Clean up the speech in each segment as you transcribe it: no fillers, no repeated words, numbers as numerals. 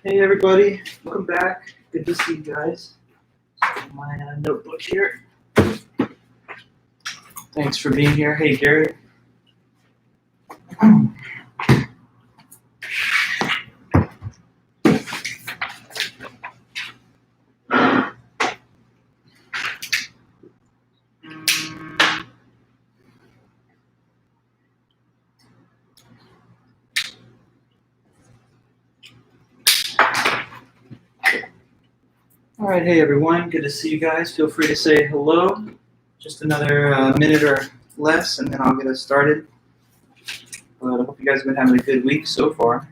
Hey everybody, welcome back. Good to see you guys. My notebook here. Thanks for being here. Hey Gary. All right, hey everyone, good to see you guys. Feel free to say hello. Just another minute or less, and then I'll get us started. But I hope you guys have been having a good week so far.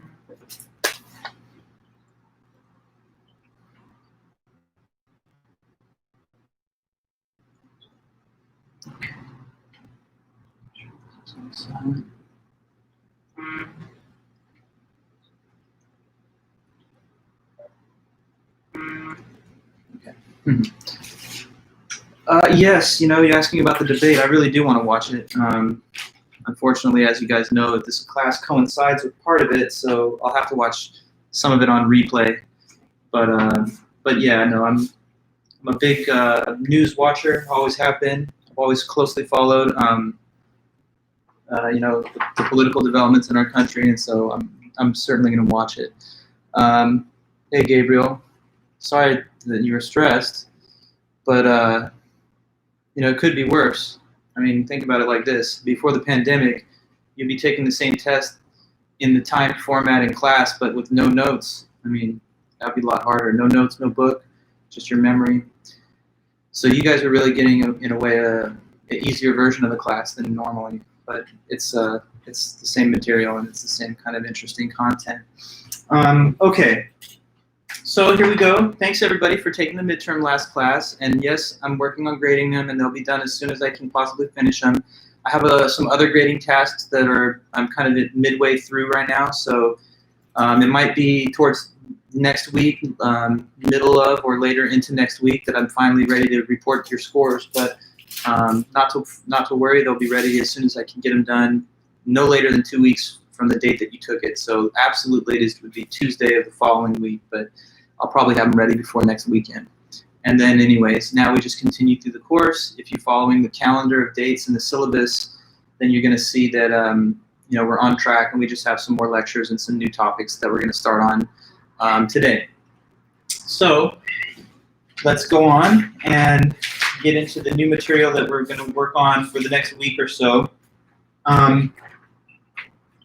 Yes, you're asking about the debate. I really do want to watch it. Unfortunately, as you guys know, this class coincides with part of it, so I'll have to watch some of it on replay. But yeah, no, I'm a big news watcher. Always have been. I've always closely followed, the political developments in our country, and so I'm certainly going to watch it. Hey, Gabriel. Sorry that you were stressed, but it could be worse. I mean, think about it like this. Before the pandemic, you'd be taking the same test in the timed format in class, but with no notes. I mean, that'd be a lot harder. No notes, no book, just your memory. So you guys are really getting, in a way, an easier version of the class than normally. But it's the same material, and it's the same kind of interesting content. Okay. So here we go. Thanks everybody for taking the midterm last class. And yes, I'm working on grading them, and they'll be done as soon as I can possibly finish them. I have some other grading tasks that I'm kind of midway through right now. So it might be towards next week, middle of or later into next week, that I'm finally ready to report your scores. But not to worry, they'll be ready as soon as I can get them done, no later than 2 weeks from the date that you took it. So absolute latest would be Tuesday of the following week, but I'll probably have them ready before next weekend. And then anyways, now we just continue through the course. If you're following the calendar of dates and the syllabus, then you're going to see that we're on track, and we just have some more lectures and some new topics that we're going to start on today. So let's go on and get into the new material that we're going to work on for the next week or so.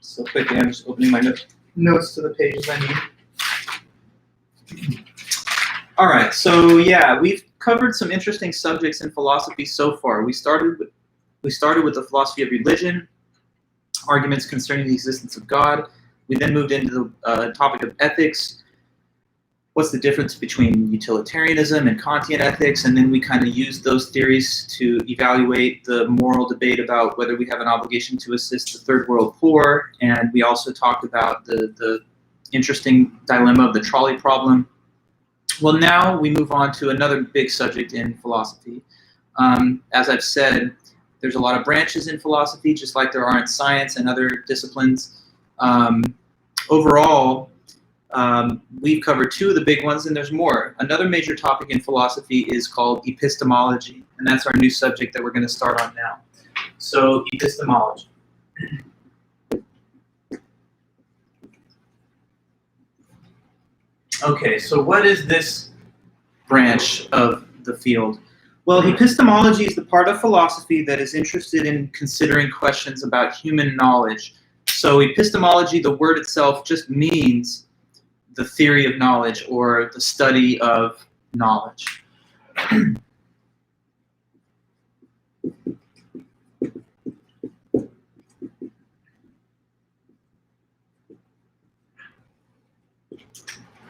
So quickly, I'm just opening my notes to the pages I need. All right, so yeah, we've covered some interesting subjects in philosophy so far. We started with the philosophy of religion, arguments concerning the existence of God. We then moved into the topic of ethics. What's the difference between utilitarianism and Kantian ethics? And then we kind of used those theories to evaluate the moral debate about whether we have an obligation to assist the third world poor. And we also talked about the interesting dilemma of the trolley problem. Well, now we move on to another big subject in philosophy. As I've said, there's a lot of branches in philosophy, just like there are in science and other disciplines. Overall, we've covered two of the big ones, and there's more. Another major topic in philosophy is called epistemology, and that's our new subject that we're going to start on now. So, epistemology. Okay, so what is this branch of the field? Well, epistemology is the part of philosophy that is interested in considering questions about human knowledge. So epistemology, the word itself, just means the theory of knowledge or the study of knowledge.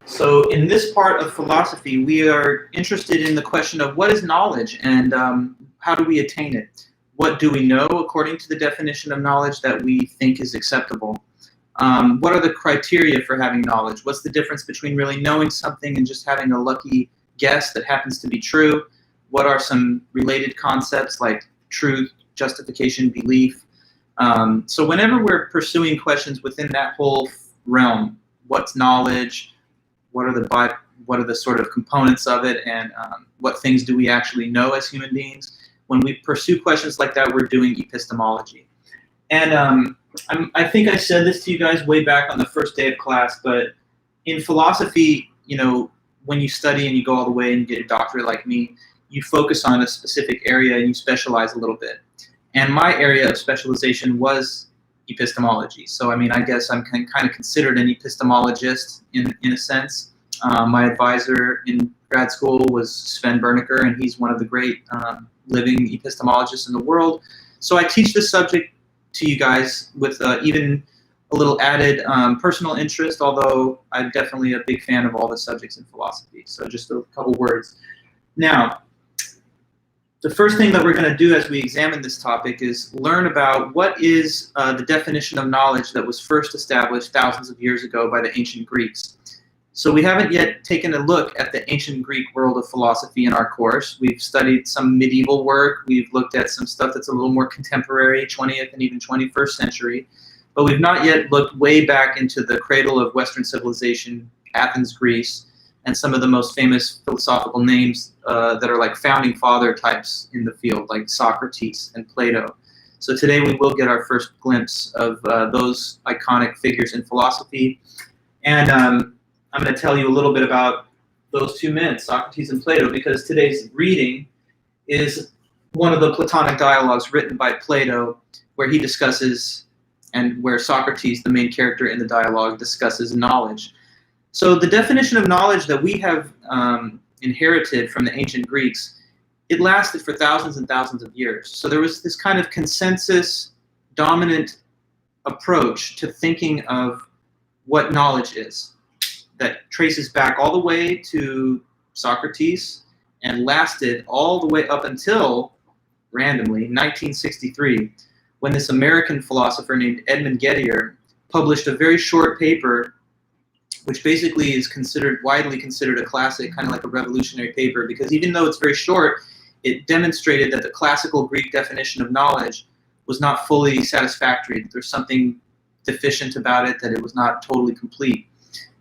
So in this part of philosophy, we are interested in the question of what is knowledge and how do we attain it? What do we know according to the definition of knowledge that we think is acceptable? What are the criteria for having knowledge? What's the difference between really knowing something and just having a lucky guess that happens to be true? What are some related concepts like truth, justification, belief? So whenever we're pursuing questions within that whole realm, what's knowledge? what are the sort of components of it, and what things do we actually know as human beings. When we pursue questions like that, we're doing epistemology. And I think I said this to you guys way back on the first day of class, but in philosophy, when you study and you go all the way and you get a doctorate like me, you focus on a specific area and you specialize a little bit. And my area of specialization was epistemology. So, I guess I'm kind of considered an epistemologist in a sense. My advisor in grad school was Sven Bernecker, and he's one of the great living epistemologists in the world. So I teach this subject to you guys with even a little added personal interest, although I'm definitely a big fan of all the subjects in philosophy. So just a couple words. Now, the first thing that we're going to do as we examine this topic is learn about what is the definition of knowledge that was first established thousands of years ago by the ancient Greeks. So we haven't yet taken a look at the ancient Greek world of philosophy in our course. We've studied some medieval work. We've looked at some stuff that's a little more contemporary, 20th and even 21st century. But we've not yet looked way back into the cradle of Western civilization, Athens, Greece, and some of the most famous philosophical names that are like founding father types in the field, like Socrates and Plato. So today we will get our first glimpse of those iconic figures in philosophy. And I'm going to tell you a little bit about those two men, Socrates and Plato, because today's reading is one of the Platonic dialogues written by Plato, where he discusses, and where Socrates, the main character in the dialogue, discusses knowledge. So the definition of knowledge that we have inherited from the ancient Greeks, it lasted for thousands and thousands of years. So there was this kind of consensus, dominant approach to thinking of what knowledge is, that traces back all the way to Socrates and lasted all the way up until, randomly, 1963, when this American philosopher named Edmund Getty published a very short paper, which basically is widely considered a classic, kind of like a revolutionary paper, because even though it's very short, it demonstrated that the classical Greek definition of knowledge was not fully satisfactory, that there's something deficient about it, that it was not totally complete.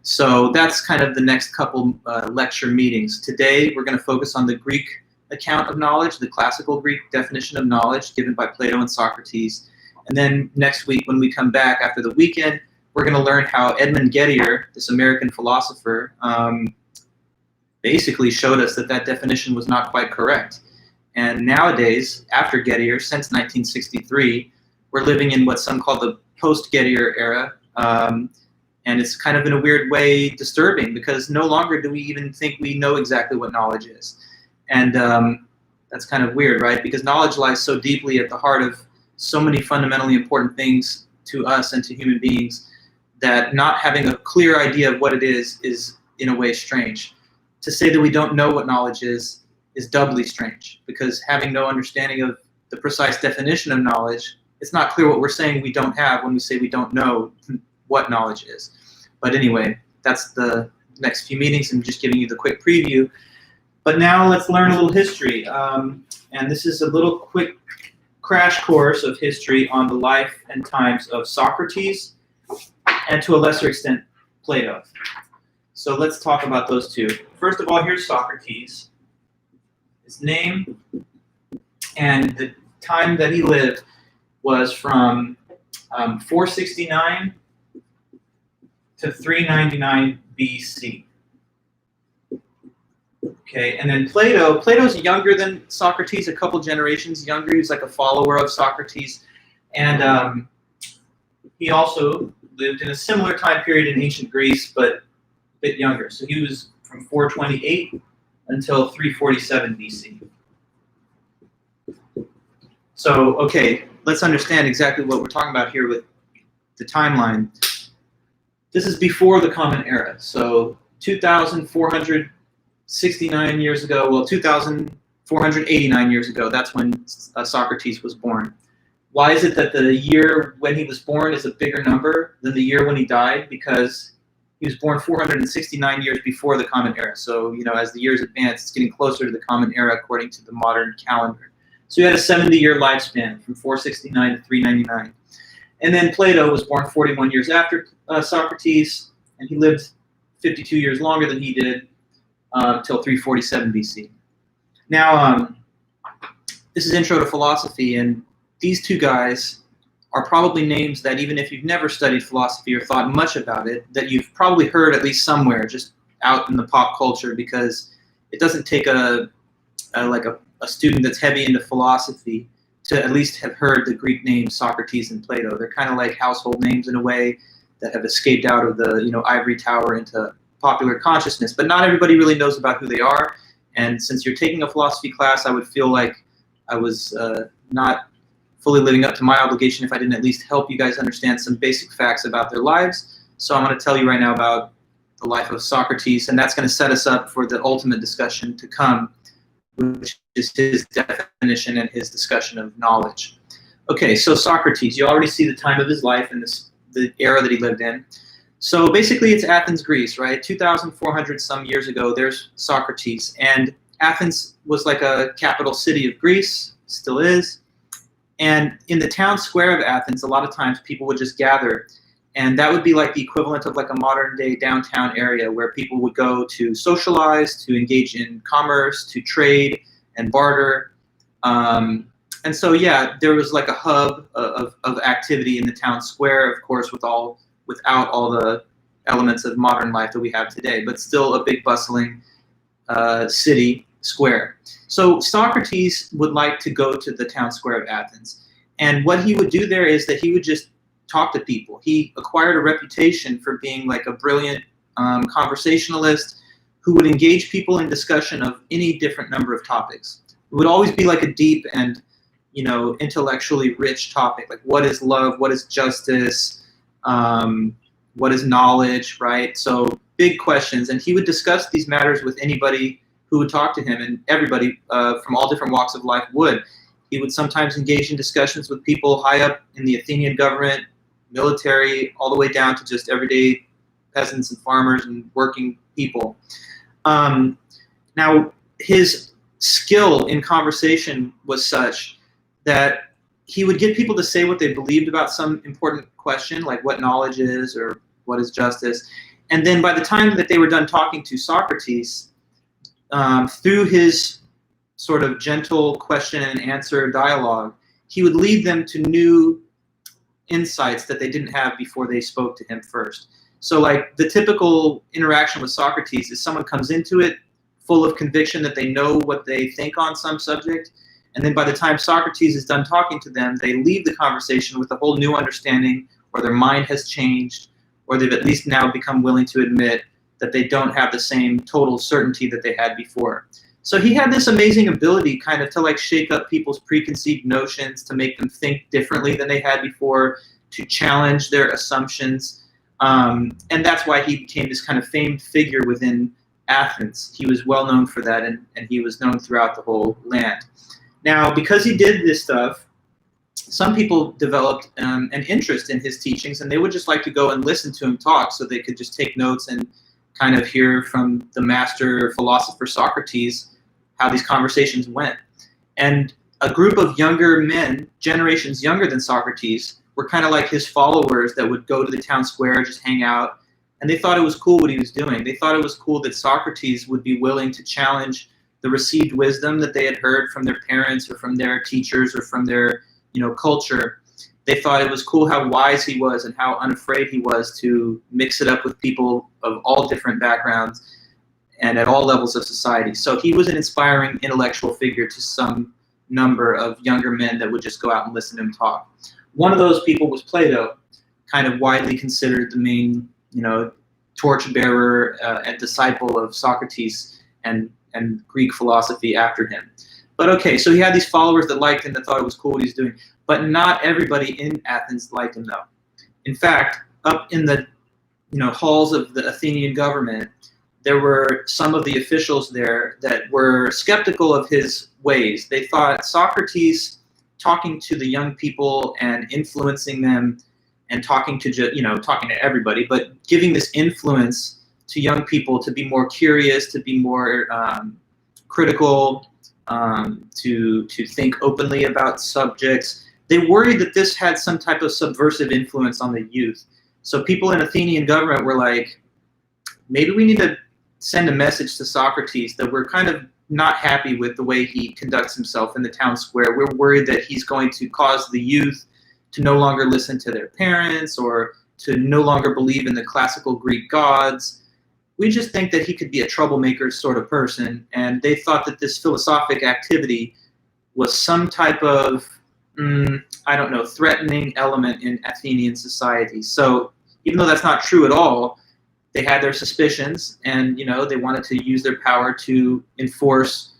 So that's kind of the next couple lecture meetings. Today, we're going to focus on the Greek account of knowledge, the classical Greek definition of knowledge given by Plato and Socrates. And then next week, when we come back after the weekend, we're going to learn how Edmund Getty, this American philosopher, basically showed us that that definition was not quite correct. And nowadays, after Getty, since 1963, we're living in what some call the post-Getty era. And it's kind of in a weird way disturbing, because no longer do we even think we know exactly what knowledge is. And that's kind of weird, right? Because knowledge lies so deeply at the heart of so many fundamentally important things to us and to human beings that not having a clear idea of what it is in a way strange. To say that we don't know what knowledge is doubly strange, because having no understanding of the precise definition of knowledge, it's not clear what we're saying we don't have when we say we don't know what knowledge is. But anyway, that's the next few meetings. I'm just giving you the quick preview. But now let's learn a little history. And this is a little quick crash course of history on the life and times of Socrates, and to a lesser extent, Plato. So let's talk about those two. First of all, here's Socrates. His name and the time that he lived was from 469 to 399 BC. Okay, and then Plato's younger than Socrates, a couple generations younger. He's like a follower of Socrates. And he also lived in a similar time period in ancient Greece, but a bit younger. So he was from 428 until 347 BC. So, okay, let's understand exactly what we're talking about here with the timeline. This is before the Common Era. So 2,469 years ago, well, 2,489 years ago, that's when Socrates was born. Why is it that the year when he was born is a bigger number than the year when he died? Because he was born 469 years before the Common Era. So, as the years advance, it's getting closer to the Common Era according to the modern calendar. So he had a 70-year lifespan from 469 to 399. And then Plato was born 41 years after Socrates, and he lived 52 years longer than he did, till 347 BC. Now, this is Intro to Philosophy, and these two guys are probably names that even if you've never studied philosophy or thought much about it, that you've probably heard at least somewhere, just out in the pop culture, because it doesn't take a student that's heavy into philosophy to at least have heard the Greek names Socrates and Plato. They're kind of like household names in a way that have escaped out of the ivory tower into popular consciousness. But not everybody really knows about who they are. And since you're taking a philosophy class, I would feel like I was not fully living up to my obligation if I didn't at least help you guys understand some basic facts about their lives. So I'm going to tell you right now about the life of Socrates, and that's going to set us up for the ultimate discussion to come, which is his definition and his discussion of knowledge. Okay, so Socrates, you already see the time of his life and the era that he lived in. So basically it's Athens, Greece, right? 2,400 some years ago, there's Socrates. And Athens was like a capital city of Greece, still is. And in the town square of Athens, a lot of times people would just gather. And that would be like the equivalent of like a modern day downtown area where people would go to socialize, to engage in commerce, to trade and barter. And so, yeah, there was like a hub of activity in the town square, of course, without all the elements of modern life that we have today, but still a big bustling city square. So Socrates would like to go to the town square of Athens. And what he would do there is that he would just talk to people. He acquired a reputation for being like a brilliant conversationalist who would engage people in discussion of any different number of topics. It would always be like a deep and intellectually rich topic, like what is love, what is justice, what is knowledge, right? So big questions, and he would discuss these matters with anybody who would talk to him, and everybody from all different walks of life would. He would sometimes engage in discussions with people high up in the Athenian government, military, all the way down to just everyday peasants and farmers and working people. Now, his skill in conversation was such that he would get people to say what they believed about some important question, like what knowledge is or what is justice. And then by the time that they were done talking to Socrates, through his sort of gentle question and answer dialogue, he would lead them to new insights that they didn't have before they spoke to him first. So like the typical interaction with Socrates is someone comes into it full of conviction that they know what they think on some subject, and then by the time Socrates is done talking to them, they leave the conversation with a whole new understanding, or their mind has changed, or they've at least now become willing to admit that they don't have the same total certainty that they had before. So he had this amazing ability kind of to like shake up people's preconceived notions, to make them think differently than they had before, to challenge their assumptions. And that's why he became this kind of famed figure within Athens. He was well known for that, and he was known throughout the whole land. Now, because he did this stuff, some people developed an interest in his teachings, and they would just like to go and listen to him talk so they could just take notes and kind of hear from the master philosopher Socrates how these conversations went. And a group of younger men, generations younger than Socrates, were kind of like his followers that would go to the town square, just hang out, and they thought it was cool what he was doing. They thought it was cool that Socrates would be willing to challenge the received wisdom that they had heard from their parents or from their teachers or from their culture. They thought it was cool how wise he was and how unafraid he was to mix it up with people of all different backgrounds and at all levels of society. So he was an inspiring intellectual figure to some number of younger men that would just go out and listen to him talk. One of those people was Plato, kind of widely considered the main, torchbearer and disciple of Socrates and Greek philosophy after him. But okay, so he had these followers that liked him, that thought it was cool what he was doing. But not everybody in Athens liked him, though. In fact, up in the halls of the Athenian government, there were some of the officials there that were skeptical of his ways. They thought Socrates talking to the young people and influencing them and talking to everybody, but giving this influence to young people to be more curious, to be more critical, to think openly about subjects. They worried that this had some type of subversive influence on the youth. So people in Athenian government were like, maybe we need to send a message to Socrates that we're kind of not happy with the way he conducts himself in the town square. We're worried that he's going to cause the youth to no longer listen to their parents or to no longer believe in the classical Greek gods. We just think that he could be a troublemaker sort of person, and they thought that this philosophic activity was some type of, I don't know, threatening element in Athenian society. So even though that's not true at all, they had their suspicions, and they wanted to use their power to enforce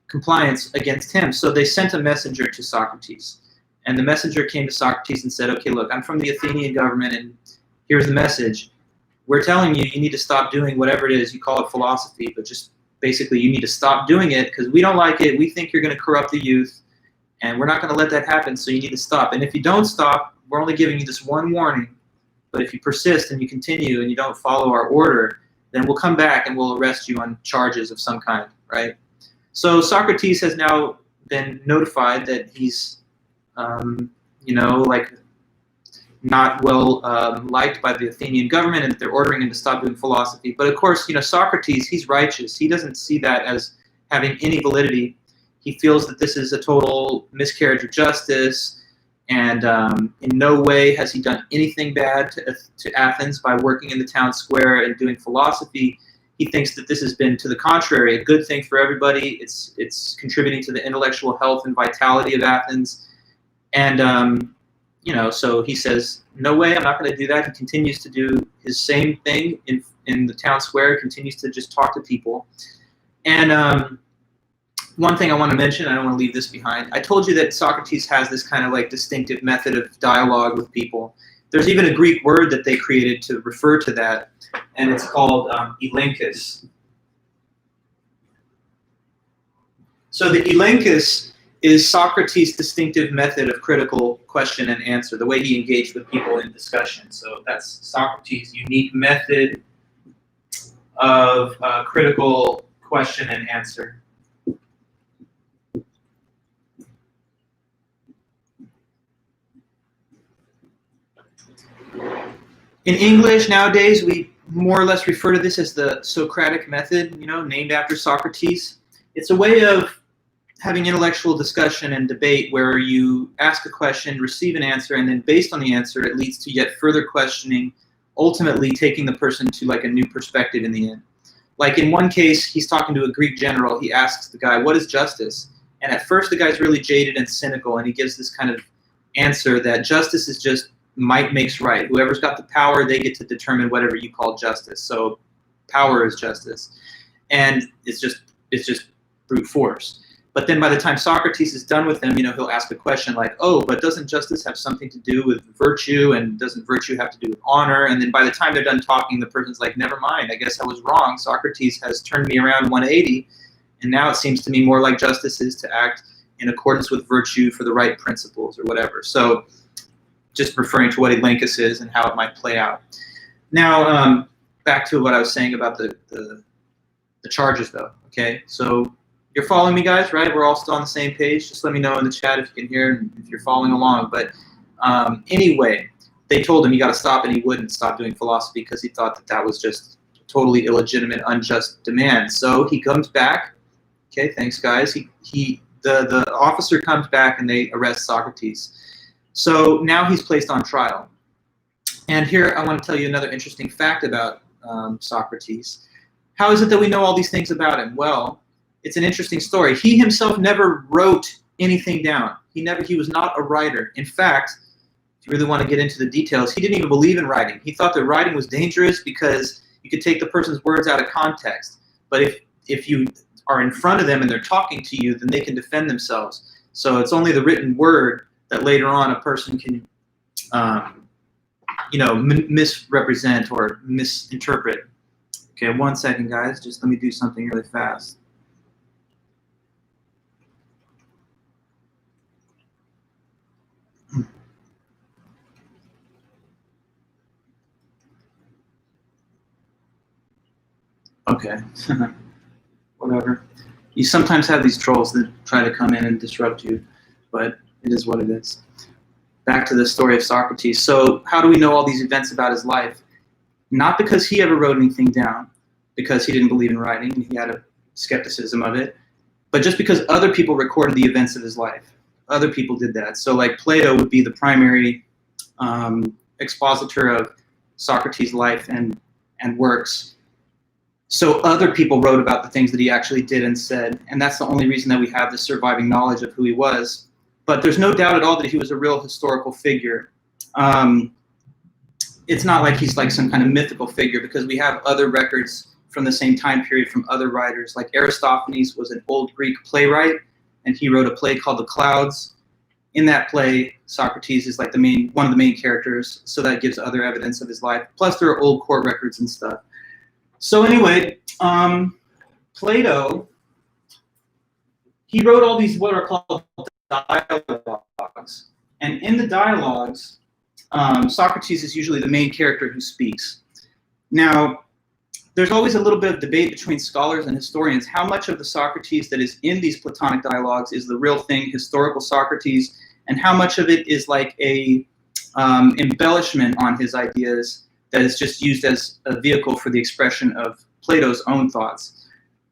compliance against him. So they sent a messenger to Socrates, and the messenger came to Socrates and said, okay, look, I'm from the Athenian government, and here's the message. We're telling you, you need to stop doing whatever it is. You call it philosophy, but just basically you need to stop doing it because we don't like it. We think you're going to corrupt the youth, and we're not going to let that happen, so you need to stop. And if you don't stop, we're only giving you this one warning. But if you persist and you continue and you don't follow our order, then we'll come back and we'll arrest you on charges of some kind, right? So Socrates has now been notified that he's, not well liked by the Athenian government, and that they're ordering him to stop doing philosophy. But of course, Socrates, he's righteous. He doesn't see that as having any validity. He feels that this is a total miscarriage of justice, and in no way has he done anything bad to Athens by working in the town square and doing philosophy. He thinks that this has been, to the contrary, a good thing for everybody. It's contributing to the intellectual health and vitality of Athens. And, so he says, no way, I'm not going to do that. He continues to do his same thing in the town square. He continues to just talk to people. And one thing I want to mention, I don't want to leave this behind. I told you that Socrates has this kind of like distinctive method of dialogue with people. There's even a Greek word that they created to refer to that, and it's called elenchus. So the elenchus is Socrates' distinctive method of critical question and answer, the way he engaged with people in discussion. So that's Socrates' unique method of critical question and answer. In English nowadays, we more or less refer to this as the Socratic Method, named after Socrates. It's a way of having intellectual discussion and debate where you ask a question, receive an answer, and then based on the answer, it leads to yet further questioning, ultimately taking the person to like a new perspective in the end. Like in one case, he's talking to a Greek general. He asks the guy, what is justice? And at first, the guy's really jaded and cynical, and he gives this kind of answer that justice is just might makes right. Whoever's got the power, they get to determine whatever you call justice. So power is justice. And it's just brute force. But then by the time Socrates is done with him, he'll ask a question like, oh, but doesn't justice have something to do with virtue? And doesn't virtue have to do with honor? And then by the time they're done talking, the person's like, never mind, I guess I was wrong. Socrates has turned me around 180. And now it seems to me more like justice is to act in accordance with virtue for the right principles or whatever. So just referring to what elenchus is and how it might play out. Now, back to what I was saying about the charges, though. Okay, so you're following me, guys, right? We're all still on the same page. Just let me know in the chat if you can hear and if you're following along. But anyway, they told him you got to stop, and he wouldn't stop doing philosophy because he thought that that was just totally illegitimate, unjust demand. So he comes back. Okay, thanks, guys. The officer comes back and they arrest Socrates. So now he's placed on trial. And here I want to tell you another interesting fact about Socrates. How is it that we know all these things about him? Well, it's an interesting story. He himself never wrote anything down. He was not a writer. In fact, if you really want to get into the details, he didn't even believe in writing. He thought that writing was dangerous because you could take the person's words out of context. But if you are in front of them and they're talking to you, then they can defend themselves. So it's only the written word that later on a person can, misrepresent or misinterpret. Okay, 1 second, guys. Just let me do something really fast. Okay, whatever. You sometimes have these trolls that try to come in and disrupt you, but it is what it is. Back to the story of Socrates. So how do we know all these events about his life? Not because he ever wrote anything down, because he didn't believe in writing. He had a skepticism of it. But just because other people recorded the events of his life. Other people did that. So like Plato would be the primary expositor of Socrates' life and works. So other people wrote about the things that he actually did and said, and that's the only reason that we have this surviving knowledge of who he was. But there's no doubt at all that he was a real historical figure. It's not like he's like some kind of mythical figure, because we have other records from the same time period from other writers. Like Aristophanes was an old Greek playwright, and he wrote a play called The Clouds. In that play, Socrates is like one of the main characters, so that gives other evidence of his life. Plus there are old court records and stuff. So anyway, Plato, he wrote all these what are called dialogues. And in the dialogues, Socrates is usually the main character who speaks. Now, there's always a little bit of debate between scholars and historians how much of the Socrates that is in these Platonic dialogues is the real thing, historical Socrates, and how much of it is like a embellishment on his ideas that is just used as a vehicle for the expression of Plato's own thoughts.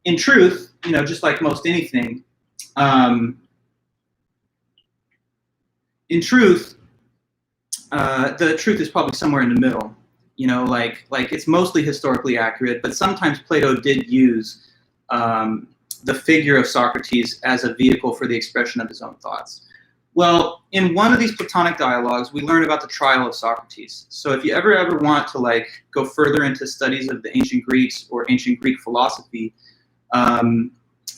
In truth, just like most anything, in truth, the truth is probably somewhere in the middle. Like it's mostly historically accurate, but sometimes Plato did use the figure of Socrates as a vehicle for the expression of his own thoughts. Well, in one of these Platonic dialogues, we learn about the trial of Socrates. So if you ever want to go further into studies of the ancient Greeks or ancient Greek philosophy, then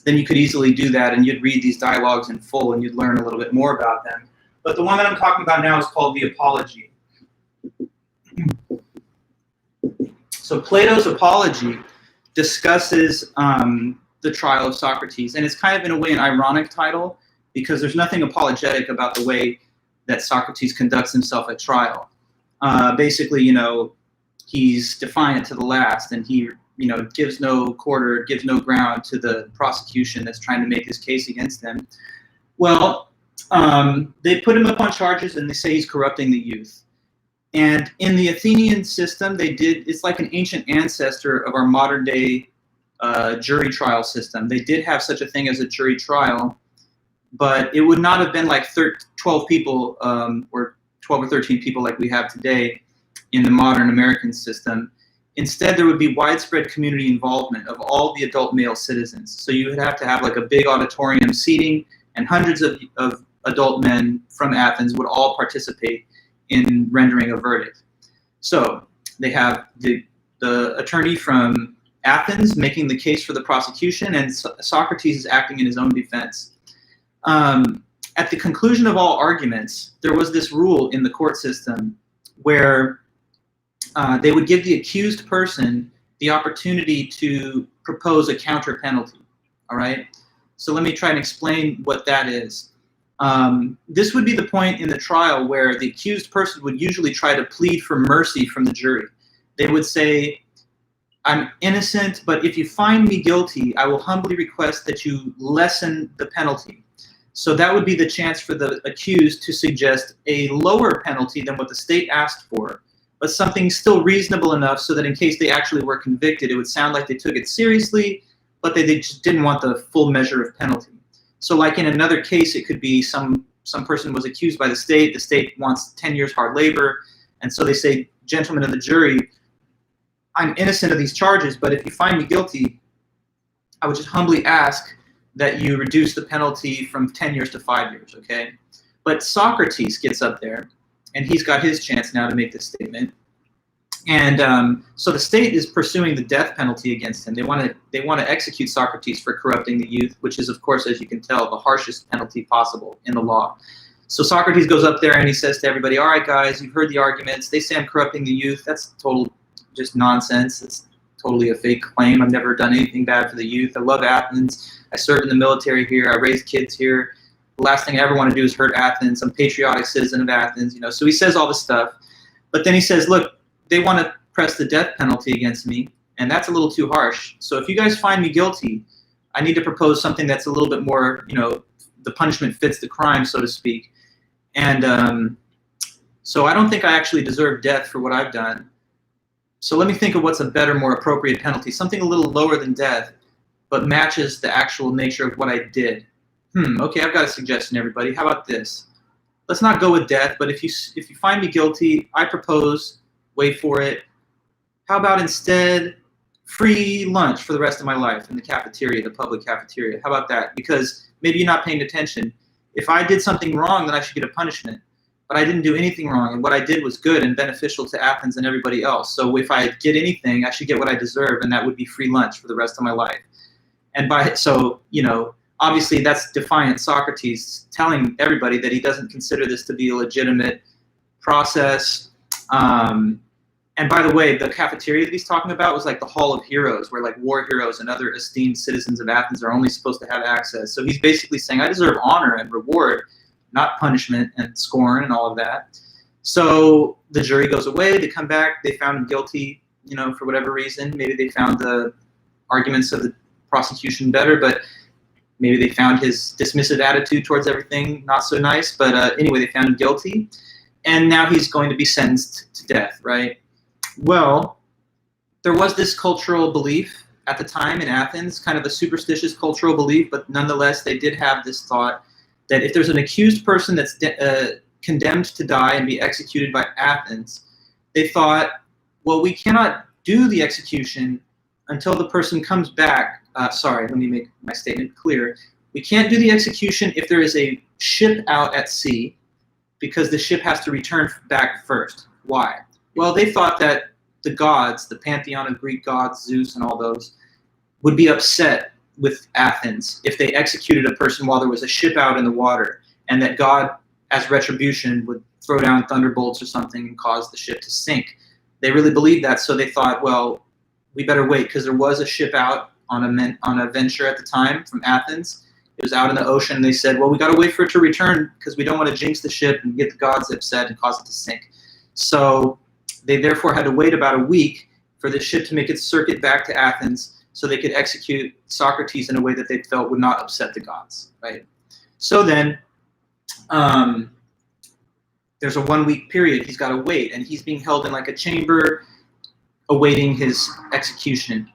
you could easily do that, and you'd read these dialogues in full, and you'd learn a little bit more about them. But the one that I'm talking about now is called the Apology. So Plato's Apology discusses the trial of Socrates, and it's kind of in a way an ironic title, because there's nothing apologetic about the way that Socrates conducts himself at trial. Basically, he's defiant to the last, and he, gives no quarter, gives no ground to the prosecution that's trying to make his case against him. Well, they put him up on charges, and they say he's corrupting the youth. And in the Athenian system, it's like an ancient ancestor of our modern day jury trial system. They did have such a thing as a jury trial, but it would not have been like 12 people or 12 or 13 people like we have today in the modern American system. Instead, there would be widespread community involvement of all the adult male citizens. So you would have to have like a big auditorium seating, and hundreds of adult men from Athens would all participate in rendering a verdict. So they have the attorney from Athens making the case for the prosecution, and Socrates is acting in his own defense. At the conclusion of all arguments, there was this rule in the court system where they would give the accused person the opportunity to propose a counter penalty. All right? So let me try and explain what that is. This would be the point in the trial where the accused person would usually try to plead for mercy from the jury. They would say, I'm innocent, but if you find me guilty, I will humbly request that you lessen the penalty. So that would be the chance for the accused to suggest a lower penalty than what the state asked for, but something still reasonable enough so that in case they actually were convicted, it would sound like they took it seriously, but they just didn't want the full measure of penalty. So like in another case, it could be some person was accused by the state wants 10 years hard labor, and so they say, gentlemen of the jury, I'm innocent of these charges, but if you find me guilty, I would just humbly ask that you reduce the penalty from 10 years to 5 years, okay? But Socrates gets up there, and he's got his chance now to make this statement. And so the state is pursuing the death penalty against him. They want to execute Socrates for corrupting the youth, which is, of course, as you can tell, the harshest penalty possible in the law. So Socrates goes up there and he says to everybody, all right, guys, you've heard the arguments. They say I'm corrupting the youth. That's total just nonsense. It's totally a fake claim. I've never done anything bad for the youth. I love Athens. I served in the military here. I raised kids here. The last thing I ever want to do is hurt Athens. I'm a patriotic citizen of Athens. So he says all this stuff. But then he says, look, they want to press the death penalty against me, and that's a little too harsh. So if you guys find me guilty, I need to propose something that's a little bit more, the punishment fits the crime, so to speak. And so I don't think I actually deserve death for what I've done. So let me think of what's a better, more appropriate penalty. Something a little lower than death, but matches the actual nature of what I did. Okay, I've got a suggestion, everybody. How about this? Let's not go with death, but if you find me guilty, I propose, wait for it, how about instead free lunch for the rest of my life in the cafeteria, the public cafeteria? How about that? Because maybe you're not paying attention. If I did something wrong, then I should get a punishment. But I didn't do anything wrong, and what I did was good and beneficial to Athens and everybody else. So if I get anything, I should get what I deserve, and that would be free lunch for the rest of my life. And obviously that's defiant Socrates telling everybody that he doesn't consider this to be a legitimate process. And by the way, the cafeteria that he's talking about was like the Hall of Heroes, where like war heroes and other esteemed citizens of Athens are only supposed to have access. So he's basically saying, I deserve honor and reward, not punishment and scorn and all of that. So the jury goes away, they come back, they found him guilty, for whatever reason. Maybe they found the arguments of the prosecution better, but maybe they found his dismissive attitude towards everything not so nice. But anyway, they found him guilty, and now he's going to be sentenced to death, right? Well, there was this cultural belief at the time in Athens, kind of a superstitious cultural belief, but nonetheless, they did have this thought that if there's an accused person that's condemned to die and be executed by Athens, they thought, well, we cannot do the execution until the person comes back. Let me make my statement clear. We can't do the execution if there is a ship out at sea, because the ship has to return back first. Why? Well, they thought that the gods, the pantheon of Greek gods, Zeus and all those, would be upset with Athens if they executed a person while there was a ship out in the water, and that God, as retribution, would throw down thunderbolts or something and cause the ship to sink. They really believed that, so they thought, well, we better wait, because there was a ship out on a venture at the time from Athens. It was out in the ocean, and they said, well, we got to wait for it to return because we don't want to jinx the ship and get the gods upset and cause it to sink. So they therefore had to wait about a week for the ship to make its circuit back to Athens so they could execute Socrates in a way that they felt would not upset the gods, right? So then there's a 1 week period he's got to wait, and he's being held in like a chamber awaiting his execution.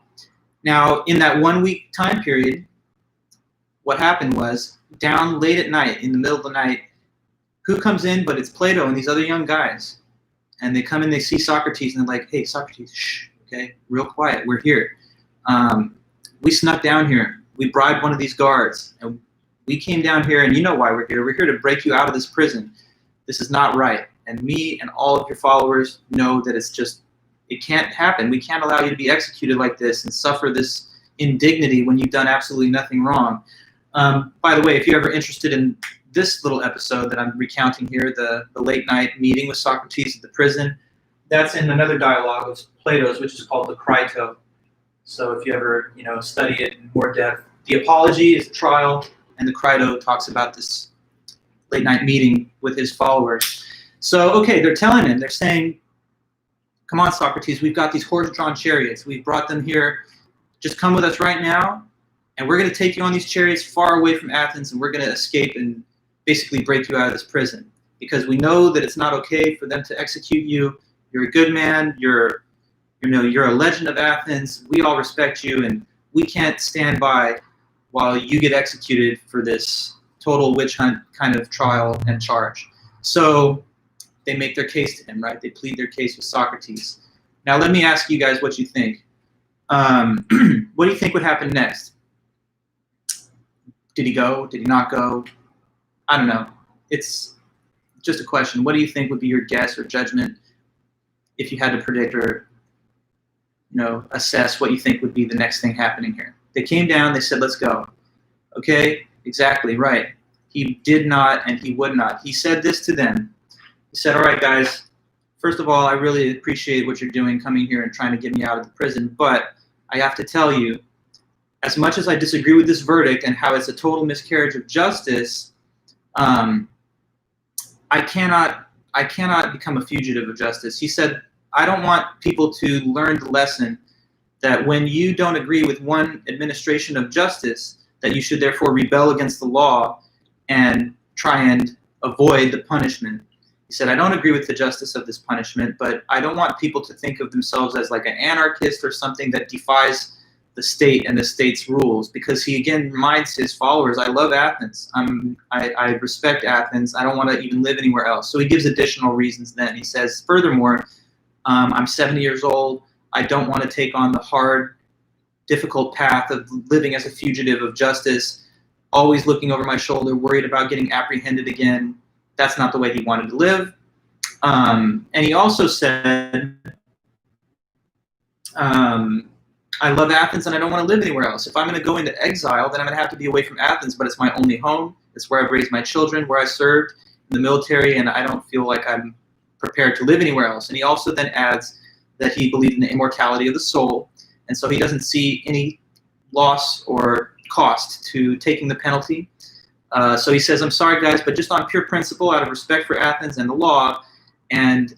Now, in that 1 week time period, what happened was, down late at night, in the middle of the night, who comes in but it's Plato and these other young guys. And they come in, they see Socrates, and they're like, hey, Socrates, shh, okay, real quiet, we're here. We snuck down here. We bribed one of these guards, and we came down here, and you know why we're here. We're here to break you out of this prison. This is not right. And me and all of your followers know that it can't happen. We can't allow you to be executed like this and suffer this indignity when you've done absolutely nothing wrong. By the way, if you're ever interested in this little episode that I'm recounting here, the late night meeting with Socrates at the prison, that's in another dialogue of Plato's, which is called the Crito. So if you ever study it in more depth, the Apology is the trial, and the Crito talks about this late night meeting with his followers. So okay, they're telling him, they're saying, come on, Socrates, we've got these horse-drawn chariots. We've brought them here. Just come with us right now, and we're going to take you on these chariots far away from Athens, and we're going to escape and basically break you out of this prison, because we know that it's not okay for them to execute you. You're a good man. You're a legend of Athens. We all respect you, and we can't stand by while you get executed for this total witch hunt kind of trial and charge. So they make their case to him, right? They plead their case with Socrates. Now let me ask you guys what you think. What do you think would happen next? Did he go? Did he not go? I don't know. It's just a question. What do you think would be your guess or judgment if you had to predict or assess what you think would be the next thing happening here? They came down, they said, let's go. Okay, exactly right. He did not and he would not. He said this to them. He said, all right, guys, first of all, I really appreciate what you're doing coming here and trying to get me out of the prison, but I have to tell you, as much as I disagree with this verdict and how it's a total miscarriage of justice, I cannot become a fugitive of justice. He said, I don't want people to learn the lesson that when you don't agree with one administration of justice, that you should therefore rebel against the law and try and avoid the punishment. He said, I don't agree with the justice of this punishment, but I don't want people to think of themselves as like an anarchist or something that defies the state and the state's rules, because he again reminds his followers, I love Athens. I respect Athens. I don't want to even live anywhere else. So he gives additional reasons then. He says, furthermore, I'm 70 years old. I don't want to take on the hard, difficult path of living as a fugitive of justice, always looking over my shoulder, worried about getting apprehended again. That's not the way he wanted to live. And he also said, I love Athens and I don't want to live anywhere else. If I'm going to go into exile, then I'm going to have to be away from Athens, but it's my only home. It's where I've raised my children, where I served in the military, and I don't feel like I'm prepared to live anywhere else. And he also then adds that he believed in the immortality of the soul, and so he doesn't see any loss or cost to taking the penalty. So he says, I'm sorry, guys, but just on pure principle, out of respect for Athens and the law, and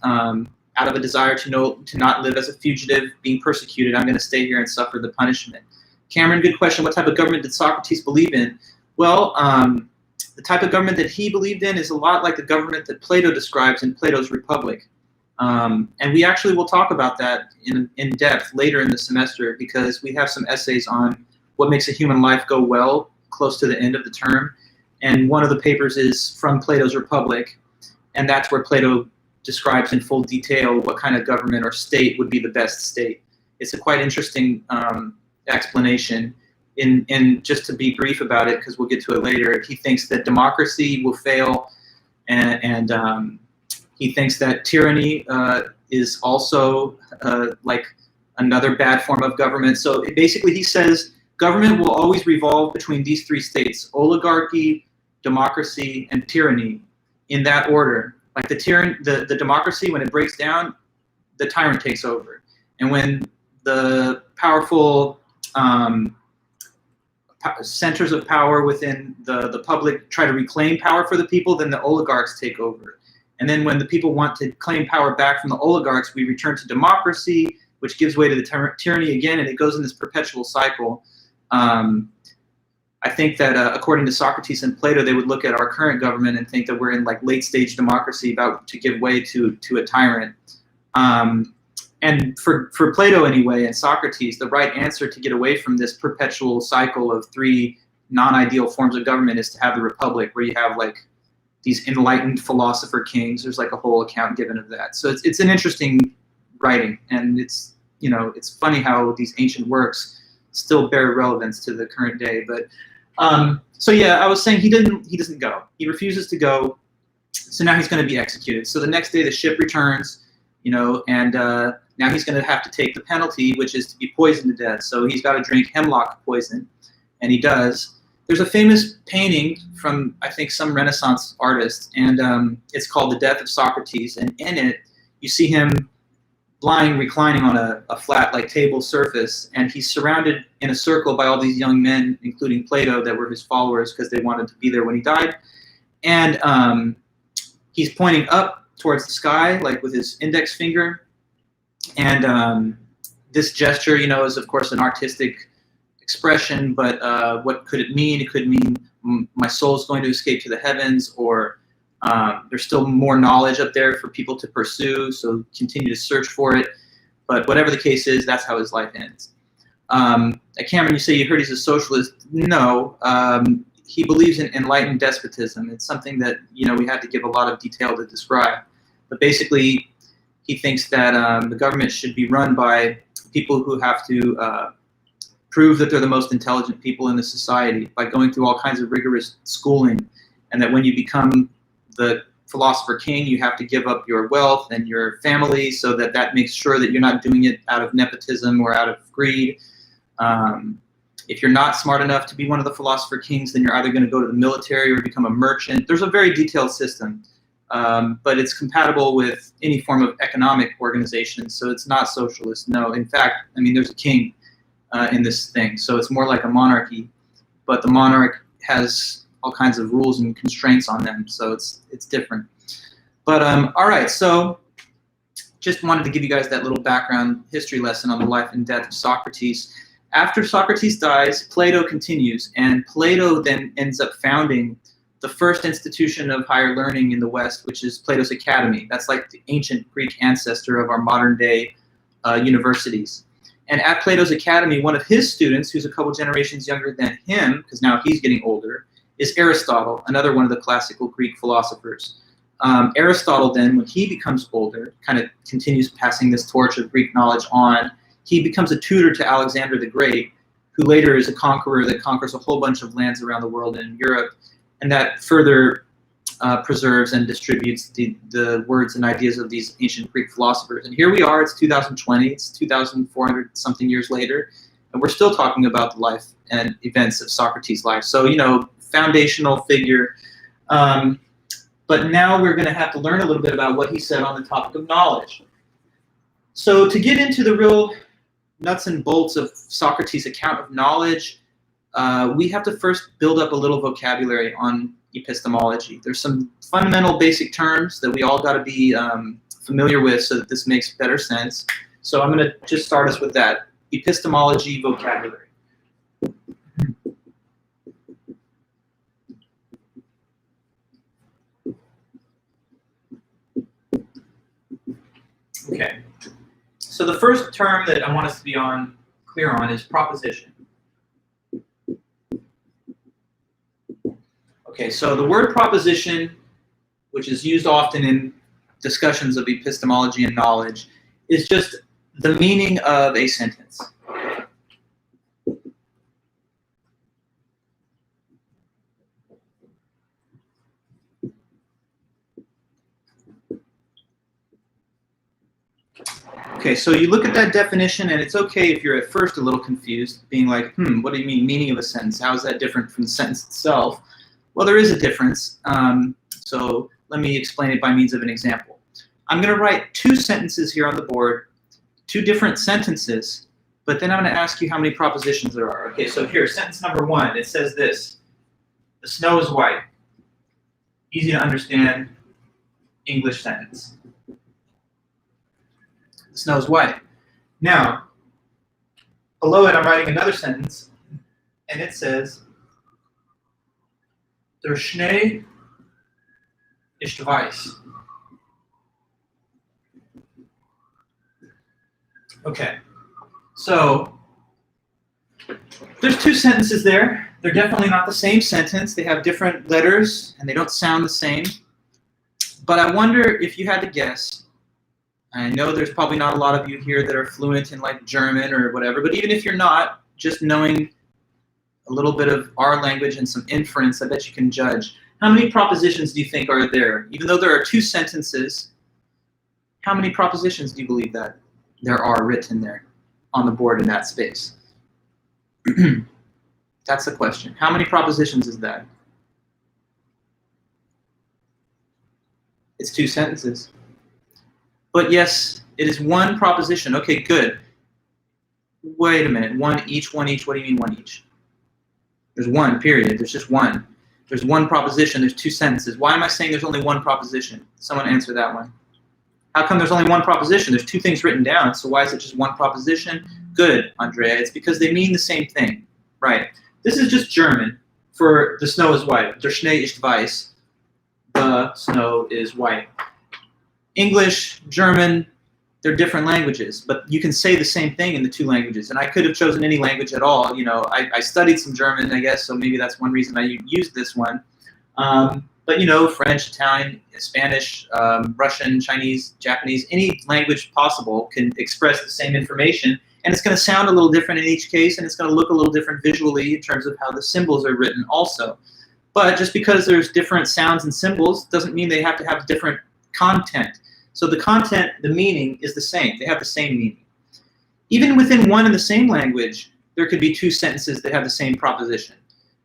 out of a desire to not live as a fugitive, being persecuted, I'm going to stay here and suffer the punishment. Cameron, good question. What type of government did Socrates believe in? Well, the type of government that he believed in is a lot like the government that Plato describes in Plato's Republic. And we actually will talk about that in depth later in the semester, because we have some essays on what makes a human life go well close to the end of the term. And one of the papers is from Plato's Republic, and that's where Plato describes in full detail what kind of government or state would be the best state. It's a quite interesting explanation. In just to be brief about it, because we'll get to it later, he thinks that democracy will fail, and he thinks that tyranny is also like another bad form of government. So basically he says government will always revolve between these three states: oligarchy, democracy, and tyranny, in that order. Like the democracy, when it breaks down, the tyrant takes over. And when the powerful centers of power within the public try to reclaim power for the people, then the oligarchs take over. And then when the people want to claim power back from the oligarchs, we return to democracy, which gives way to the tyranny again, and it goes in this perpetual cycle. I think that according to Socrates and Plato, they would look at our current government and think that we're in like late stage democracy, about to give way to a tyrant. And for Plato anyway, and Socrates, the right answer to get away from this perpetual cycle of three non-ideal forms of government is to have the republic, where you have like these enlightened philosopher kings. There's like a whole account given of that. So it's an interesting writing, and it's funny how these ancient works still bear relevance to the current day. But so yeah, I was saying he doesn't go. He refuses to go. So now he's going to be executed. So the next day the ship returns, and now he's going to have to take the penalty, which is to be poisoned to death. So he's got to drink hemlock poison, and he does. There's a famous painting from, I think, some Renaissance artist, and it's called The Death of Socrates. And in it, you see him reclining on a flat, like, table surface, and he's surrounded in a circle by all these young men, including Plato, that were his followers because they wanted to be there when he died. And he's pointing up towards the sky, like with his index finger. And this gesture, is of course an artistic expression, but what could it mean? It could mean my soul's going to escape to the heavens, or there's still more knowledge up there for people to pursue, so continue to search for it. But whatever the case is, that's how his life ends. Cameron, you say you heard he's a socialist. No, he believes in enlightened despotism. It's something that we had to give a lot of detail to describe. But basically, he thinks that the government should be run by people who have to prove that they're the most intelligent people in the society by going through all kinds of rigorous schooling, and that when you become the philosopher king, you have to give up your wealth and your family, so that makes sure that you're not doing it out of nepotism or out of greed. If you're not smart enough to be one of the philosopher kings, then you're either going to go to the military or become a merchant. There's a very detailed system, but it's compatible with any form of economic organization, so it's not socialist. No, in fact, there's a king in this thing, so it's more like a monarchy, but the monarch has all kinds of rules and constraints on them, so it's different. But all right, so just wanted to give you guys that little background history lesson on the life and death of Socrates. After Socrates dies, Plato continues, and Plato then ends up founding the first institution of higher learning in the West, which is Plato's Academy. That's like the ancient Greek ancestor of our modern day universities. And at Plato's Academy, one of his students, who's a couple generations younger than him, because now he's getting older, is Aristotle, another one of the classical Greek philosophers. Aristotle then, when he becomes older, kind of continues passing this torch of Greek knowledge on. He becomes a tutor to Alexander the Great, who later is a conqueror that conquers a whole bunch of lands around the world and in Europe, and that further preserves and distributes the words and ideas of these ancient Greek philosophers. And here we are, it's 2020, it's 2,400 something years later, and we're still talking about the life and events of Socrates' life. So, you know, foundational figure. But now we're going to have to learn a little bit about what he said on the topic of knowledge. So to get into the real nuts and bolts of Socrates' account of knowledge, we have to first build up a little vocabulary on epistemology. There's some fundamental basic terms that we all got to be familiar with so that this makes better sense. So I'm going to just start us with that. Epistemology vocabulary. Okay. So the first term that I want us to be clear on is proposition. Okay, so the word proposition, which is used often in discussions of epistemology and knowledge, is just the meaning of a sentence. Okay, so you look at that definition, and it's okay if you're at first a little confused, being like, what do you mean meaning of a sentence? How is that different from the sentence itself? Well, there is a difference. So let me explain it by means of an example. I'm going to write two sentences here on the board, two different sentences, but then I'm going to ask you how many propositions there are. Okay, so here, sentence number one, it says this: the snow is white. Easy to understand English sentence. The snow is white. Now, below it, I'm writing another sentence, and it says, der Schnee ist weiß. Okay, so there's two sentences there. They're definitely not the same sentence. They have different letters, and they don't sound the same. But I wonder if you had to guess. I know there's probably not a lot of you here that are fluent in like German or whatever, but even if you're not, just knowing a little bit of our language and some inference, I bet you can judge. How many propositions do you think are there? Even though there are two sentences, how many propositions do you believe that there are written there on the board in that space? That's the question. How many propositions is that? It's two sentences. But yes, it is one proposition. Okay, good. Wait a minute. One each, one each. What do you mean one each? There's one, period. There's just one. There's one proposition. There's two sentences. Why am I saying there's only one proposition? Someone answer that one. How come there's only one proposition? There's two things written down, so why is it just one proposition? Good, Andrea. It's because they mean the same thing. Right. This is just German for the snow is white. Der Schnee ist weiß. The snow is white. English, German, they're different languages, but you can say the same thing in the two languages. And I could have chosen any language at all. You know, I studied some German, I guess, so maybe that's one reason I used this one. But you know, French, Italian, Spanish, Russian, Chinese, Japanese, any language possible can express the same information. And it's going to sound a little different in each case, and it's going to look a little different visually in terms of how the symbols are written also. But just because there's different sounds and symbols doesn't mean they have to have different content. So the content, the meaning, is the same. They have the same meaning. Even within one and the same language, there could be two sentences that have the same proposition.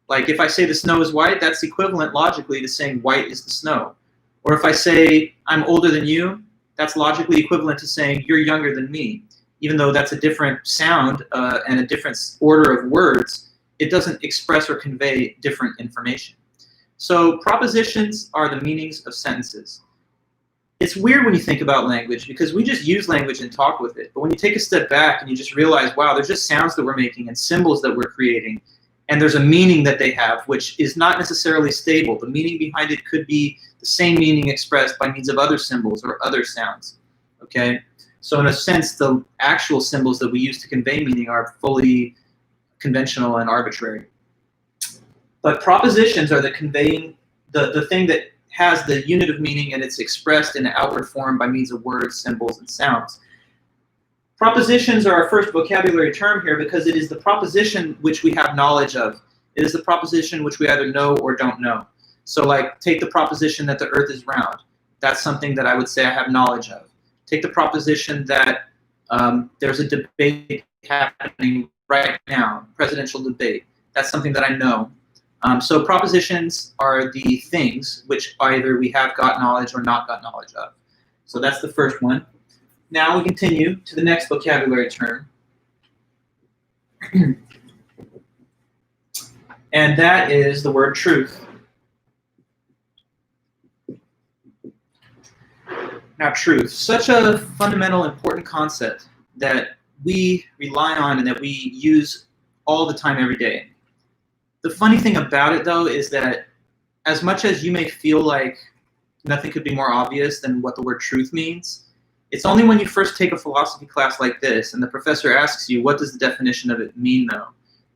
Like if I say the snow is white, that's equivalent logically to saying white is the snow. Or if I say I'm older than you, that's logically equivalent to saying you're younger than me. Even though that's a different sound and a different order of words, it doesn't express or convey different information. So propositions are the meanings of sentences. It's weird when you think about language because we just use language and talk with it. But when you take a step back and you just realize, wow, there's just sounds that we're making and symbols that we're creating. and there's a meaning that they have, which is not necessarily stable. The meaning behind it could be the same meaning expressed by means of other symbols or other sounds, okay? So in a sense, the actual symbols that we use to convey meaning are fully conventional and arbitrary. But propositions are the conveying, the thing that has the unit of meaning, and it's expressed in an outward form by means of words, symbols, and sounds. Propositions are our first vocabulary term here because it is the proposition which we have knowledge of. It is the proposition which we either know or don't know. So like, take the proposition that the earth is round. That's something that I would say I have knowledge of. Take the proposition that there's a debate happening right now, presidential debate. That's something that I know. So propositions are the things which either we have got knowledge or not got knowledge of. So that's the first one. Now we continue to the next vocabulary term. And that is the word truth. Now truth, such a fundamental, important concept that we rely on and that we use all the time, every day. The funny thing about it, though, is that as much as you may feel like nothing could be more obvious than what the word truth means, it's only when you first take a philosophy class like this and the professor asks you, what does the definition of it mean, though,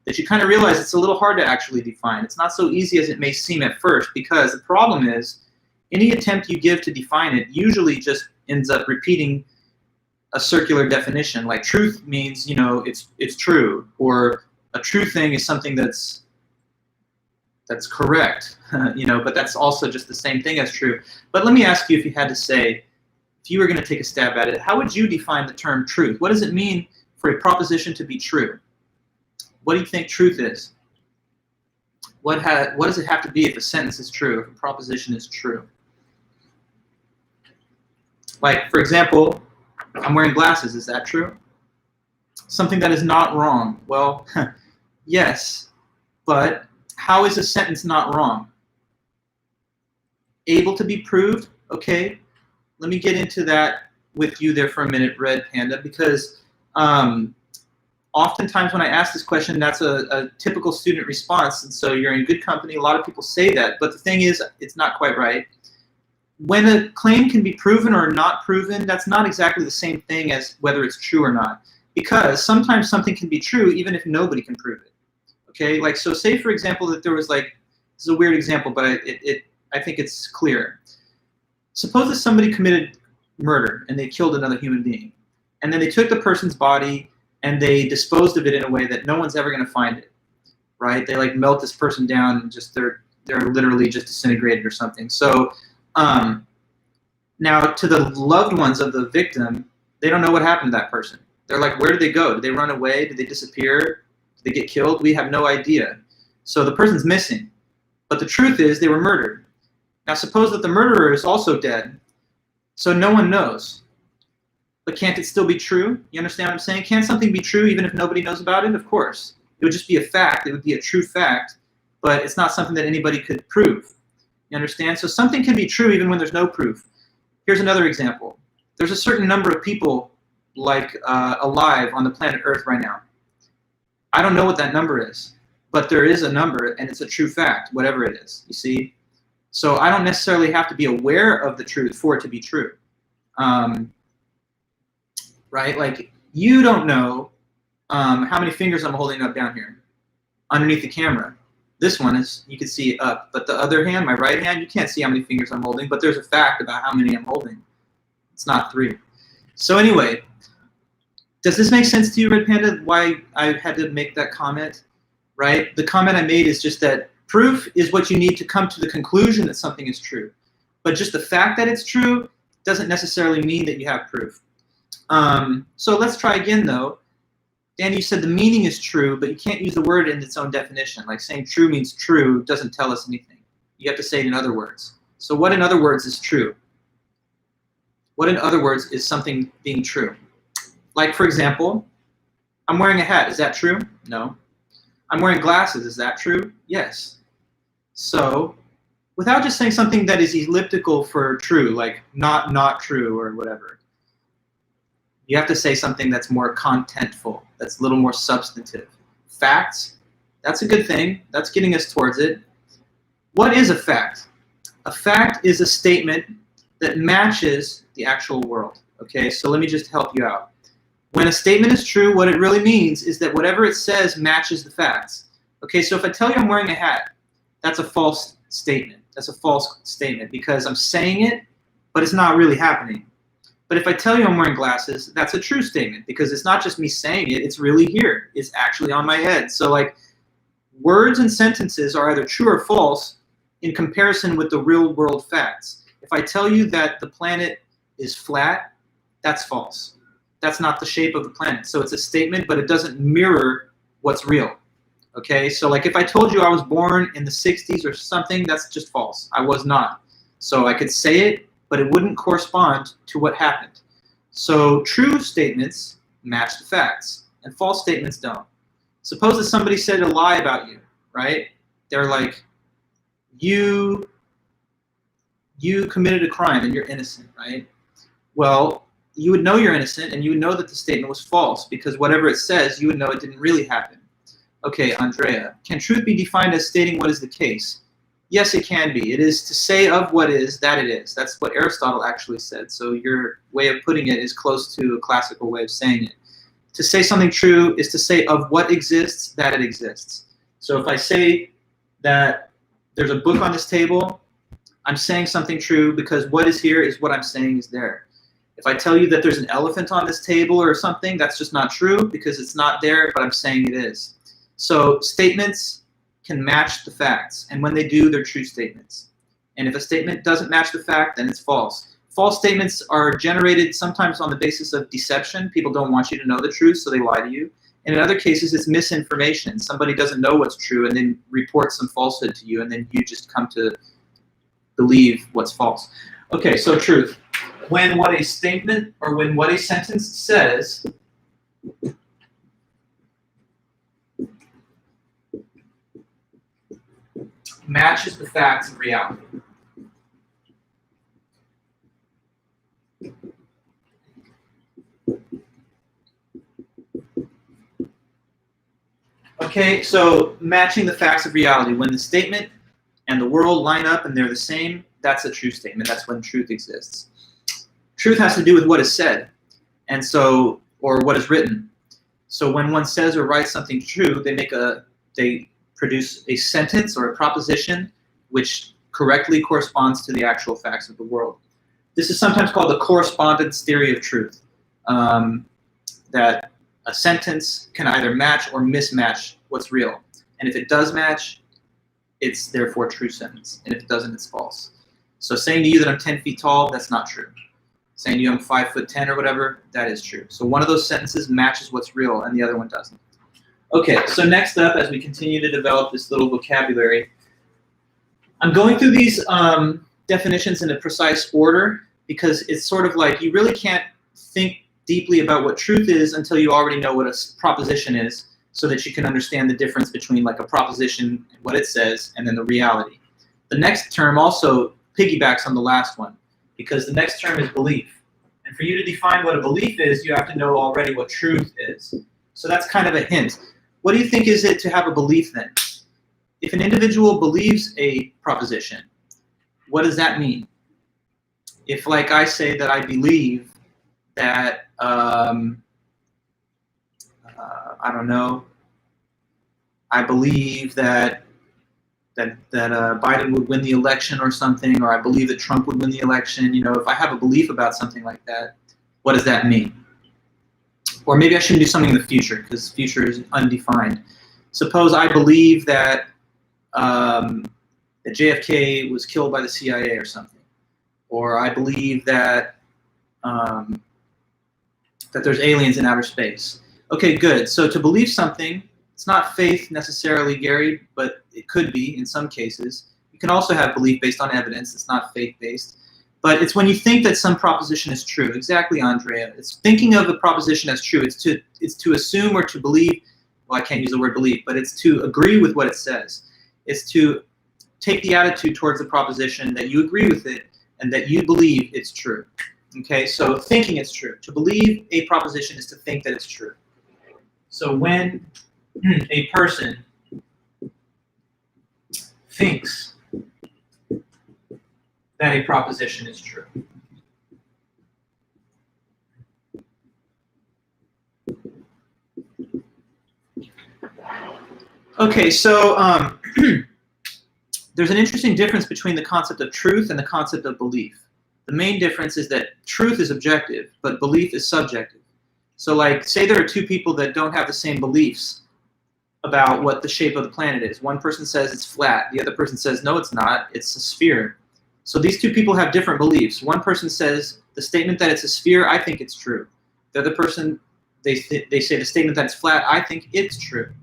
that you kind of realize it's a little hard to actually define. It's not so easy as it may seem at first, because the problem is any attempt you give to define it usually just ends up repeating a circular definition. Like truth means, you know, it's true, or a true thing is something that's correct, you know, but that's also just the same thing as true. But let me ask you, if you had to say, if you were going to take a stab at it, how would you define the term truth? What does it mean for a proposition to be true? What do you think truth is? What does it have to be if a sentence is true, if a proposition is true? Like, for example, I'm wearing glasses. Is that true? Something that is not wrong. Well, yes, but how is a sentence not wrong? Able to be proved? Okay, let me get into that with you there for a minute, Red Panda, because oftentimes when I ask this question, that's a typical student response, and so you're in good company. A lot of people say that, but the thing is, it's not quite right. When a claim can be proven or not proven, that's not exactly the same thing as whether it's true or not, because sometimes something can be true even if nobody can prove it. Okay, like, so say for example that there was, like, this is a weird example, but I think it's clear. Suppose that somebody committed murder and they killed another human being, and then they took the person's body and they disposed of it in a way that no one's ever going to find it, right? They like melt this person down and just they're literally just disintegrated or something. So now to the loved ones of the victim, they don't know what happened to that person. They're like, where did they go? Did they run away? Did they disappear? Did they get killed? We have no idea. So the person's missing. But the truth is they were murdered. Now suppose that the murderer is also dead, so no one knows. But can't it still be true? You understand what I'm saying? Can something be true even if nobody knows about it? Of course. It would just be a fact. It would be a true fact, but it's not something that anybody could prove. You understand? So something can be true even when there's no proof. Here's another example. There's a certain number of people alive on the planet Earth right now. I don't know what that number is, but there is a number, and it's a true fact, whatever it is, you see? So I don't necessarily have to be aware of the truth for it to be true. Right? Like, you don't know how many fingers I'm holding up down here underneath the camera. This one is, you can see up, but the other hand, my right hand, you can't see how many fingers I'm holding, but there's a fact about how many I'm holding. It's not 3. So anyway, does this make sense to you, Red Panda, why I had to make that comment? Right? The comment I made is just that proof is what you need to come to the conclusion that something is true. But just the fact that it's true doesn't necessarily mean that you have proof. So let's try again, though. Danny, you said the meaning is true, but you can't use the word in its own definition. Like saying true means true doesn't tell us anything. You have to say it in other words. So what in other words is true? What in other words is something being true? Like, for example, I'm wearing a hat. Is that true? No. I'm wearing glasses. Is that true? Yes. So without just saying something that is elliptical for true, like not true or whatever, you have to say something that's more contentful, that's a little more substantive. Facts, That's a good thing. That's getting us towards it. What is a fact? A fact is a statement that matches the actual world. Okay, so let me just help you out. When a statement is true, what it really means is that whatever it says matches the facts. Okay, so if I tell you I'm wearing a hat, that's a false statement. That's a false statement because I'm saying it, but it's not really happening. But if I tell you I'm wearing glasses, that's a true statement because it's not just me saying it, it's really here. It's actually on my head. So like words and sentences are either true or false in comparison with the real world facts. If I tell you that the planet is flat, that's false. That's not the shape of the planet. So it's a statement, but it doesn't mirror what's real. Okay, so like if I told you I was born in the 60s or something, that's just false. I was not. So I could say it, but it wouldn't correspond to what happened. So true statements match the facts, and false statements don't. Suppose that somebody said a lie about you, right? They're like, you committed a crime and you're innocent, right? Well, you would know you're innocent and you would know that the statement was false because whatever it says, you would know it didn't really happen. Okay, Andrea, can truth be defined as stating what is the case? Yes, it can be. It is to say of what is, that it is. That's what Aristotle actually said. So your way of putting it is close to a classical way of saying it. To say something true is to say of what exists, that it exists. So if I say that there's a book on this table, I'm saying something true because what is here is what I'm saying is there. If I tell you that there's an elephant on this table or something, that's just not true because it's not there, but I'm saying it is. So statements can match the facts, and when they do, they're true statements. And if a statement doesn't match the fact, then it's false. False statements are generated sometimes on the basis of deception. People don't want you to know the truth, so they lie to you. And in other cases, it's misinformation. Somebody doesn't know what's true and then reports some falsehood to you, and then you just come to believe what's false. Okay, so truth. When what a statement or when what a sentence says matches the facts of reality. Okay, so matching the facts of reality. When the statement and the world line up and they're the same, that's a true statement. That's when truth exists. Truth has to do with what is said, and so, or what is written. So when one says or writes something true, they produce a sentence or a proposition which correctly corresponds to the actual facts of the world. This is sometimes called the correspondence theory of truth, that a sentence can either match or mismatch what's real. And if it does match, it's therefore a true sentence. And if it doesn't, it's false. So saying to you that I'm 10 feet tall, that's not true. Saying to you I'm 5'10" or whatever, that is true. So one of those sentences matches what's real and the other one doesn't. Okay, so next up, as we continue to develop this little vocabulary, I'm going through these definitions in a precise order because it's sort of like you really can't think deeply about what truth is until you already know what a proposition is, so that you can understand the difference between like a proposition and what it says and then the reality. The next term also piggybacks on the last one because the next term is belief. And for you to define what a belief is, you have to know already what truth is. So that's kind of a hint. What do you think is it to have a belief then? If an individual believes a proposition, what does that mean? If like I say that I believe that, I don't know, I believe that Biden would win the election or something, or I believe that Trump would win the election. You know, if I have a belief about something like that, what does that mean? Or maybe I shouldn't do something in the future because the future is undefined. Suppose I believe that that JFK was killed by the CIA or something, or I believe that that there's aliens in outer space. Okay, good. So to believe something, it's not faith necessarily, Gary, but it could be in some cases. You can also have belief based on evidence. It's not faith-based. But it's when you think that some proposition is true. Exactly, Andrea. It's thinking of a proposition as true. It's to assume or to believe. Well, I can't use the word believe, but it's to agree with what it says. It's to take the attitude towards the proposition that you agree with it and that you believe it's true. Okay, so thinking it's true. To believe a proposition is to think that it's true. So when a person thinks that a proposition is true. Okay, so there's an interesting difference between the concept of truth and the concept of belief. The main difference is that truth is objective, but belief is subjective. So like, say there are two people that don't have the same beliefs about what the shape of the planet is. One person says it's flat, the other person says, no, it's not, it's a sphere. So these two people have different beliefs. One person says, the statement that it's a sphere, I think it's true. The other person, they say the statement that it's flat, I think it's true.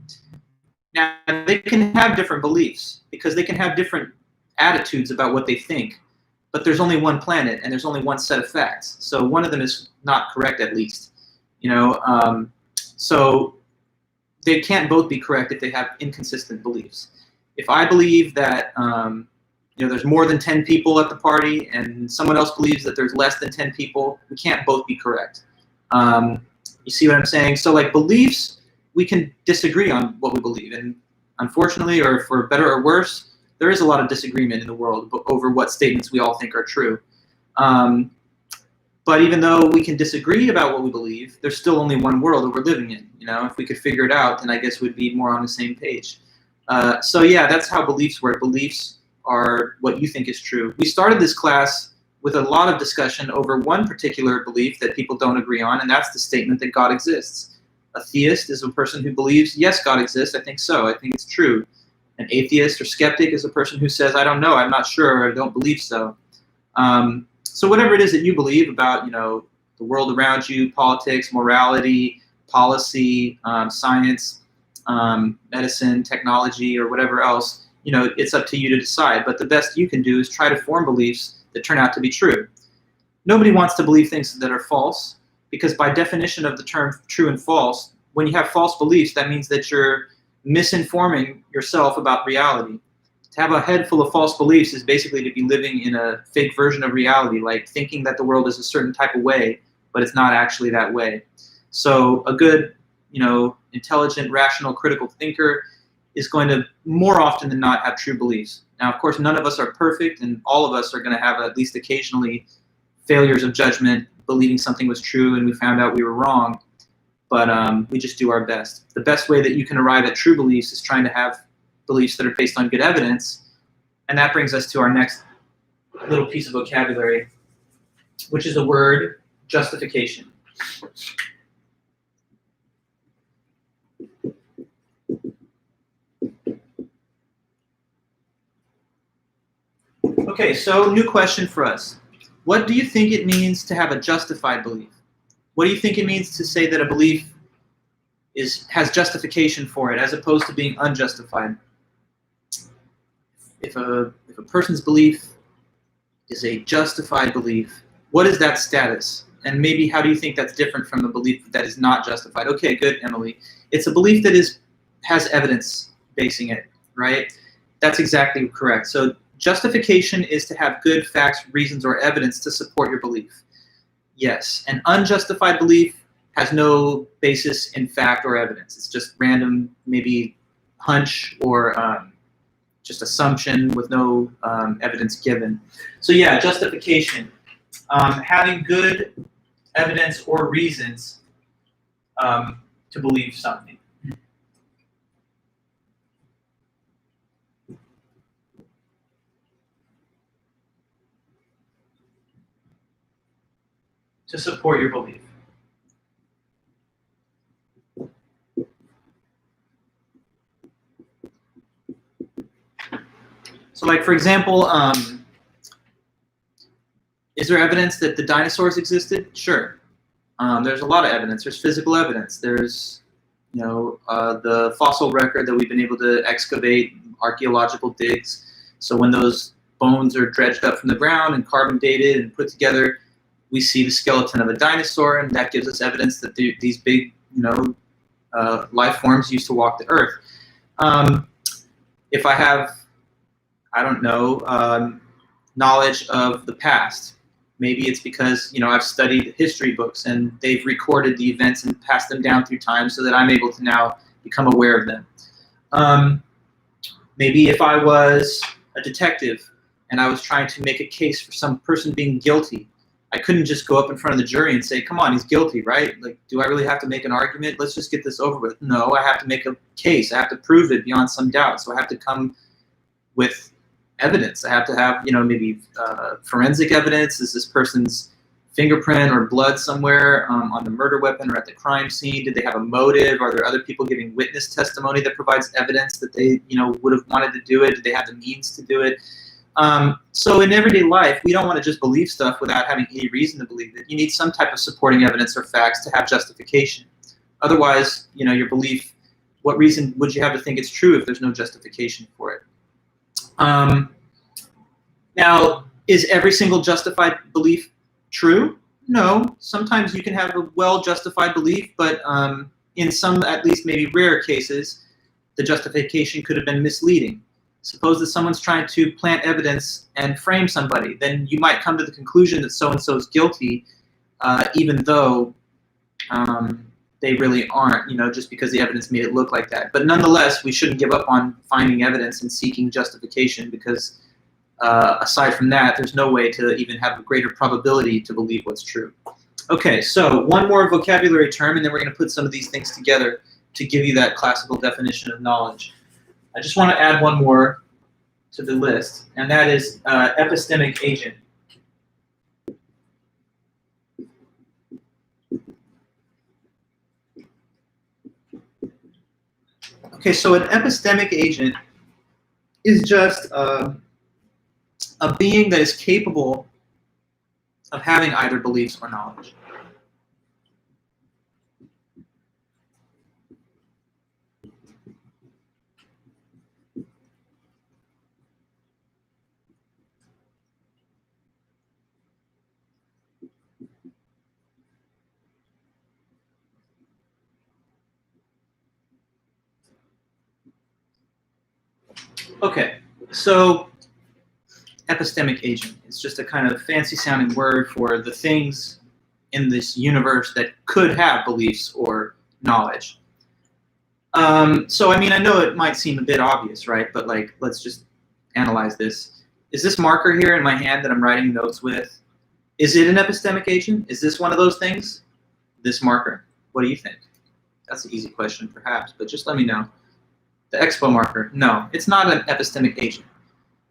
Now, they can have different beliefs because they can have different attitudes about what they think, but there's only one planet and there's only one set of facts. So one of them is not correct, at least. You know, so they can't both be correct if they have inconsistent beliefs. If I believe that you know, there's more than 10 people at the party and someone else believes that there's less than 10 people, we can't both be correct. You see what I'm saying? So like beliefs, we can disagree on what we believe, and unfortunately, or for better or worse, there is a lot of disagreement in the world over what statements we all think are true. But even though we can disagree about what we believe, there's still only one world that we're living in. You know, if we could figure it out, then I guess we'd be more on the same page. So yeah, that's how beliefs work. Beliefs are what you think is true. We started this class with a lot of discussion over one particular belief that people don't agree on, and that's the statement that God exists. A theist is a person who believes, yes, God exists, I think so, I think it's true. An atheist or skeptic is a person who says, I don't know, I'm not sure, I don't believe so. So whatever it is that you believe about, you know, the world around you, politics, morality, policy, science, medicine, technology, or whatever else, you know, it's up to you to decide. But the best you can do is try to form beliefs that turn out to be true. Nobody wants to believe things that are false, because by definition of the term true and false, when you have false beliefs, that means that you're misinforming yourself about reality. To have a head full of false beliefs is basically to be living in a fake version of reality, like thinking that the world is a certain type of way, but it's not actually that way. So a good, you know, intelligent, rational, critical thinker is going to more often than not have true beliefs. Now, of course, none of us are perfect, and all of us are going to have at least occasionally failures of judgment, believing something was true and we found out we were wrong, but we just do our best. The best way that you can arrive at true beliefs is trying to have beliefs that are based on good evidence, and that brings us to our next little piece of vocabulary, which is the word justification. Okay, so new question for us. What do you think it means to have a justified belief? What do you think it means to say that a belief has justification for it as opposed to being unjustified? If a person's belief is a justified belief, what is that status? And maybe how do you think that's different from the belief that is not justified? Okay, good, Emily. It's a belief that has evidence basing it, right? That's exactly correct. So justification is to have good facts, reasons, or evidence to support your belief. Yes, an unjustified belief has no basis in fact or evidence. It's just random, maybe hunch or just assumption with no evidence given. So yeah, justification, having good evidence or reasons to believe something. To support your belief. So like, for example, is there evidence that the dinosaurs existed? Sure. There's a lot of evidence. There's physical evidence. There's, you know, the fossil record that we've been able to excavate, archaeological digs. So when those bones are dredged up from the ground and carbon dated and put together, we see the skeleton of a dinosaur, and that gives us evidence that these big, you know, life forms used to walk the earth. If I have, I don't know, knowledge of the past, maybe it's because, you know, I've studied history books and they've recorded the events and passed them down through time so that I'm able to now become aware of them. Maybe if I was a detective and I was trying to make a case for some person being guilty, I couldn't just go up in front of the jury and say, come on, he's guilty, right? Like, do I really have to make an argument? Let's just get this over with. No, I have to make a case. I have to prove it beyond some doubt. So I have to come with evidence. I have to have, maybe forensic evidence. Is this person's fingerprint or blood somewhere on the murder weapon or at the crime scene? Did they have a motive? Are there other people giving witness testimony that provides evidence that they, would have wanted to do it? Did they have the means to do it? So in everyday life, we don't want to just believe stuff without having any reason to believe it. You need some type of supporting evidence or facts to have justification. Otherwise, your belief, what reason would you have to think it's true if there's no justification for it? Now, is every single justified belief true? No. Sometimes you can have a well-justified belief, but in some, at least maybe rare cases, the justification could have been misleading. Suppose that someone's trying to plant evidence and frame somebody, then you might come to the conclusion that so-and-so is guilty, even though they really aren't, just because the evidence made it look like that. But nonetheless, we shouldn't give up on finding evidence and seeking justification, because aside from that, there's no way to even have a greater probability to believe what's true. Okay, so one more vocabulary term, and then we're going to put some of these things together to give you that classical definition of knowledge. I just want to add one more to the list, and that is epistemic agent. Okay, so an epistemic agent is just a being that is capable of having either beliefs or knowledge. Okay, so epistemic agent is just a kind of fancy sounding word for the things in this universe that could have beliefs or knowledge. So I mean, I know it might seem a bit obvious, right? But like, let's just analyze this. Is this marker here in my hand that I'm writing notes with, is it an epistemic agent? Is this one of those things? This marker? What do you think? That's an easy question, perhaps, but just let me know. The expo marker, no, it's not an epistemic agent,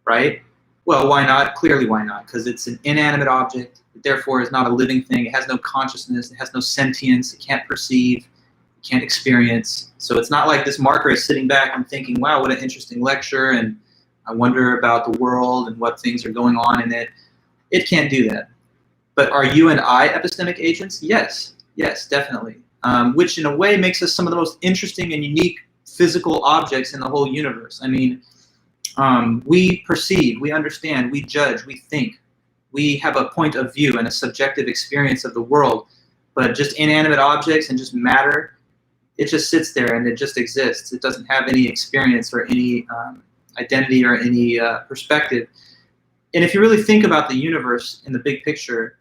right? Well, why not? Clearly, why not? Because it's an inanimate object, it therefore is not a living thing. It has no consciousness, it has no sentience, it can't perceive, it can't experience. So it's not like this marker is sitting back and thinking, wow, what an interesting lecture, and I wonder about the world and what things are going on in it. It can't do that. But are you and I epistemic agents? Yes, yes, definitely. Which in a way makes us some of the most interesting and unique physical objects in the whole universe. I mean, we perceive, we understand, we judge, we think. We have a point of view and a subjective experience of the world, but just inanimate objects and just matter, it just sits there and it just exists. It doesn't have any experience or any identity or any perspective. And if you really think about the universe in the big picture,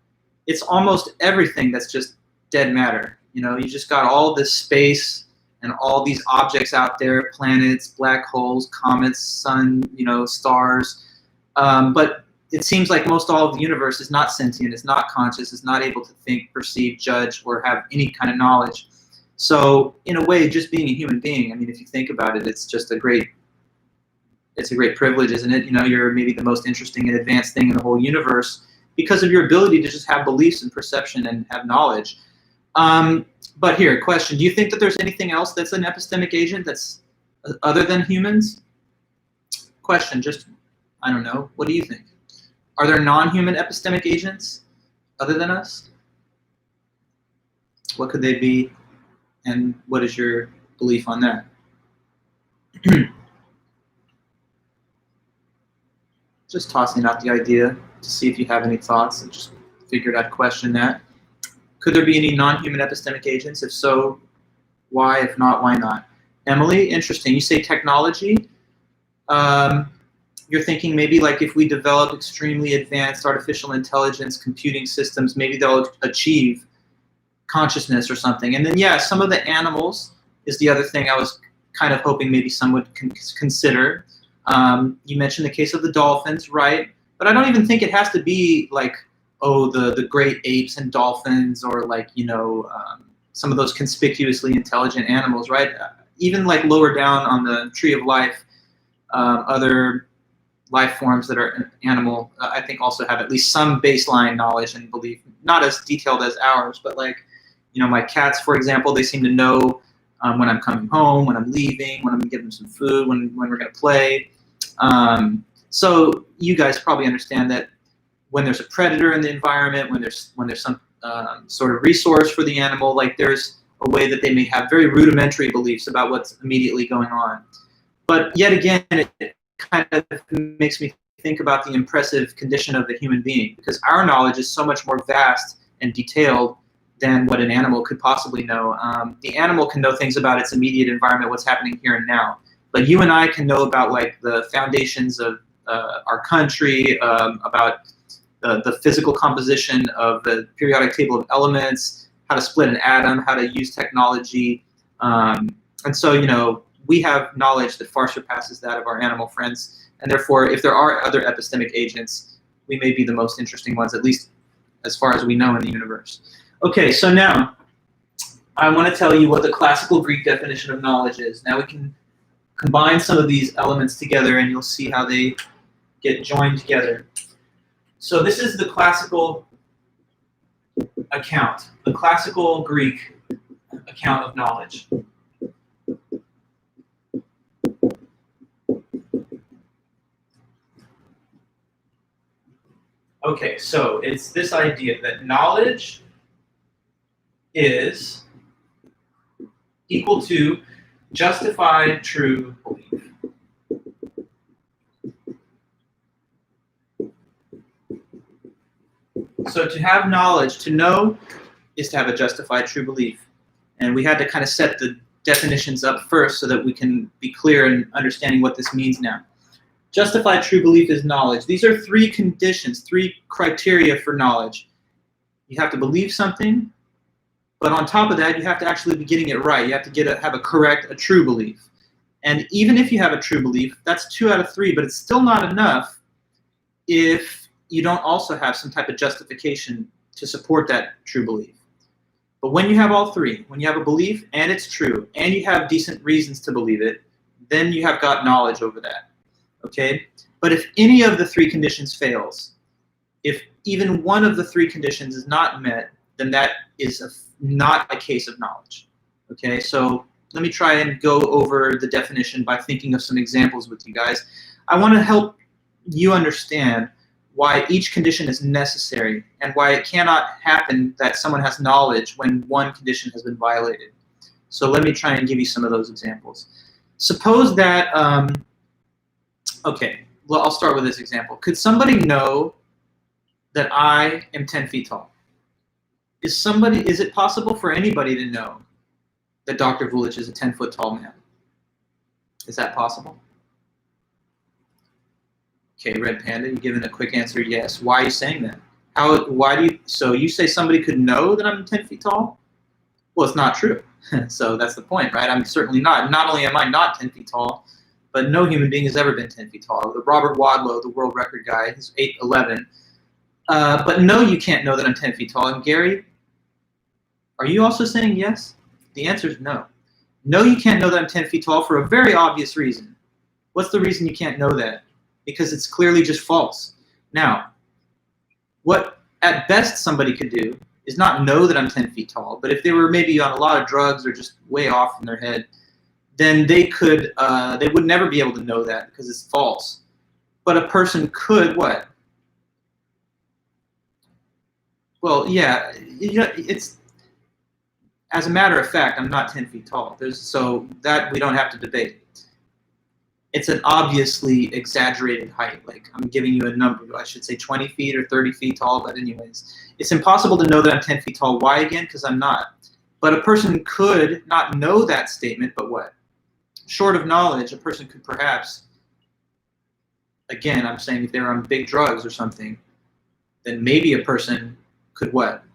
it's almost everything that's just dead matter. You just got all this space and all these objects out there, planets, black holes, comets, sun, stars. But it seems like most all of the universe is not sentient, is not conscious, is not able to think, perceive, judge, or have any kind of knowledge. So in a way, just being a human being, I mean, if you think about it, it's just a great privilege, isn't it? You're maybe the most interesting and advanced thing in the whole universe because of your ability to just have beliefs and perception and have knowledge. But here, question, do you think that there's anything else that's an epistemic agent that's other than humans? Question, just, I don't know, what do you think? Are there non-human epistemic agents other than us? What could they be, and what is your belief on that? Just tossing out the idea to see if you have any thoughts, and just figured I'd question that. Could there be any non-human epistemic agents? If so, why? If not, why not? Emily, interesting. You say technology. You're thinking maybe like if we develop extremely advanced artificial intelligence computing systems, maybe they'll achieve consciousness or something. And then, yeah, some of the animals is the other thing I was kind of hoping maybe some would consider. You mentioned the case of the dolphins, right? But I don't even think it has to be like, oh, the great apes and dolphins, or like, some of those conspicuously intelligent animals, right? Even like lower down on the tree of life, other life forms that are animal, I think also have at least some baseline knowledge and belief, not as detailed as ours, but like, my cats, for example, they seem to know when I'm coming home, when I'm leaving, when I'm gonna give them some food, when we're gonna play. So you guys probably understand that when there's a predator in the environment, when there's some sort of resource for the animal, like there's a way that they may have very rudimentary beliefs about what's immediately going on. But yet again, it kind of makes me think about the impressive condition of the human being, because our knowledge is so much more vast and detailed than what an animal could possibly know. The animal can know things about its immediate environment, what's happening here and now. But you and I can know about like the foundations of our country, about the physical composition of the periodic table of elements, how to split an atom, how to use technology. And so, we have knowledge that far surpasses that of our animal friends. And therefore, if there are other epistemic agents, we may be the most interesting ones, at least as far as we know in the universe. Okay, so now I want to tell you what the classical Greek definition of knowledge is. Now we can combine some of these elements together and you'll see how they get joined together. So this is the classical account, the classical Greek account of knowledge. Okay, so it's this idea that knowledge is equal to justified true belief. So to have knowledge, to know, is to have a justified true belief. And we had to kind of set the definitions up first so that we can be clear in understanding what this means now. Justified true belief is knowledge. These are three conditions, three criteria for knowledge. You have to believe something, but on top of that, you have to actually be getting it right. You have to have a true belief. And even if you have a true belief, that's 2 out of 3, but it's still not enough if you don't also have some type of justification to support that true belief. But when you have all three, when you have a belief and it's true, and you have decent reasons to believe it, then you have got knowledge over that. Okay? But if any of the 3 conditions fails, if even one of the 3 conditions is not met, then that is not a case of knowledge. Okay? So let me try and go over the definition by thinking of some examples with you guys. I want to help you understand why each condition is necessary and why it cannot happen that someone has knowledge when one condition has been violated. So let me try and give you some of those examples. Suppose that, okay, well, I'll start with this example. Could somebody know that I am 10 feet tall? Is it possible for anybody to know that Dr. Vulich is a 10-foot tall man? Is that possible? Okay, Red Panda, you're giving a quick answer, yes. Why are you saying that? So you say somebody could know that I'm 10 feet tall? Well, it's not true. So that's the point, right? I'm certainly not. Not only am I not 10 feet tall, but no human being has ever been 10 feet tall. The Robert Wadlow, the world record guy, he's 8'11". But no, you can't know that I'm 10 feet tall. And Gary, are you also saying yes? The answer is no. No, you can't know that I'm 10 feet tall for a very obvious reason. What's the reason you can't know that? Because it's clearly just false. Now, what at best somebody could do is not know that I'm 10 feet tall, but if they were maybe on a lot of drugs or just way off in their head, then they would never be able to know that because it's false. But a person could what? Well, yeah, it's, as a matter of fact, I'm not 10 feet tall. So that we don't have to debate. It's an obviously exaggerated height. Like, I'm giving you a number. I should say 20 feet or 30 feet tall, but anyways. It's impossible to know that I'm 10 feet tall. Why again? Because I'm not. But a person could not know that statement, but what? Short of knowledge, a person could perhaps, again, I'm saying if they're on big drugs or something, then maybe a person could what?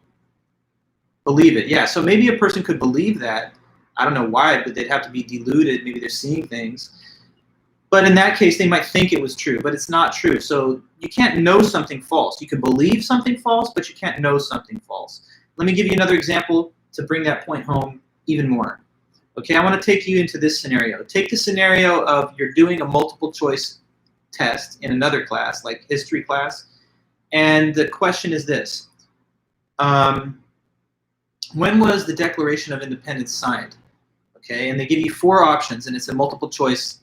Believe it. Yeah, so maybe a person could believe that. I don't know why, but they'd have to be deluded. Maybe they're seeing things. But in that case, they might think it was true, but it's not true. So you can't know something false. You can believe something false, but you can't know something false. Let me give you another example to bring that point home even more. Okay, I want to take you into this scenario. Take the scenario of you're doing a multiple choice test in another class, like history class, and the question is this. When was the Declaration of Independence signed? Okay, and they give you 4 options, and it's a multiple choice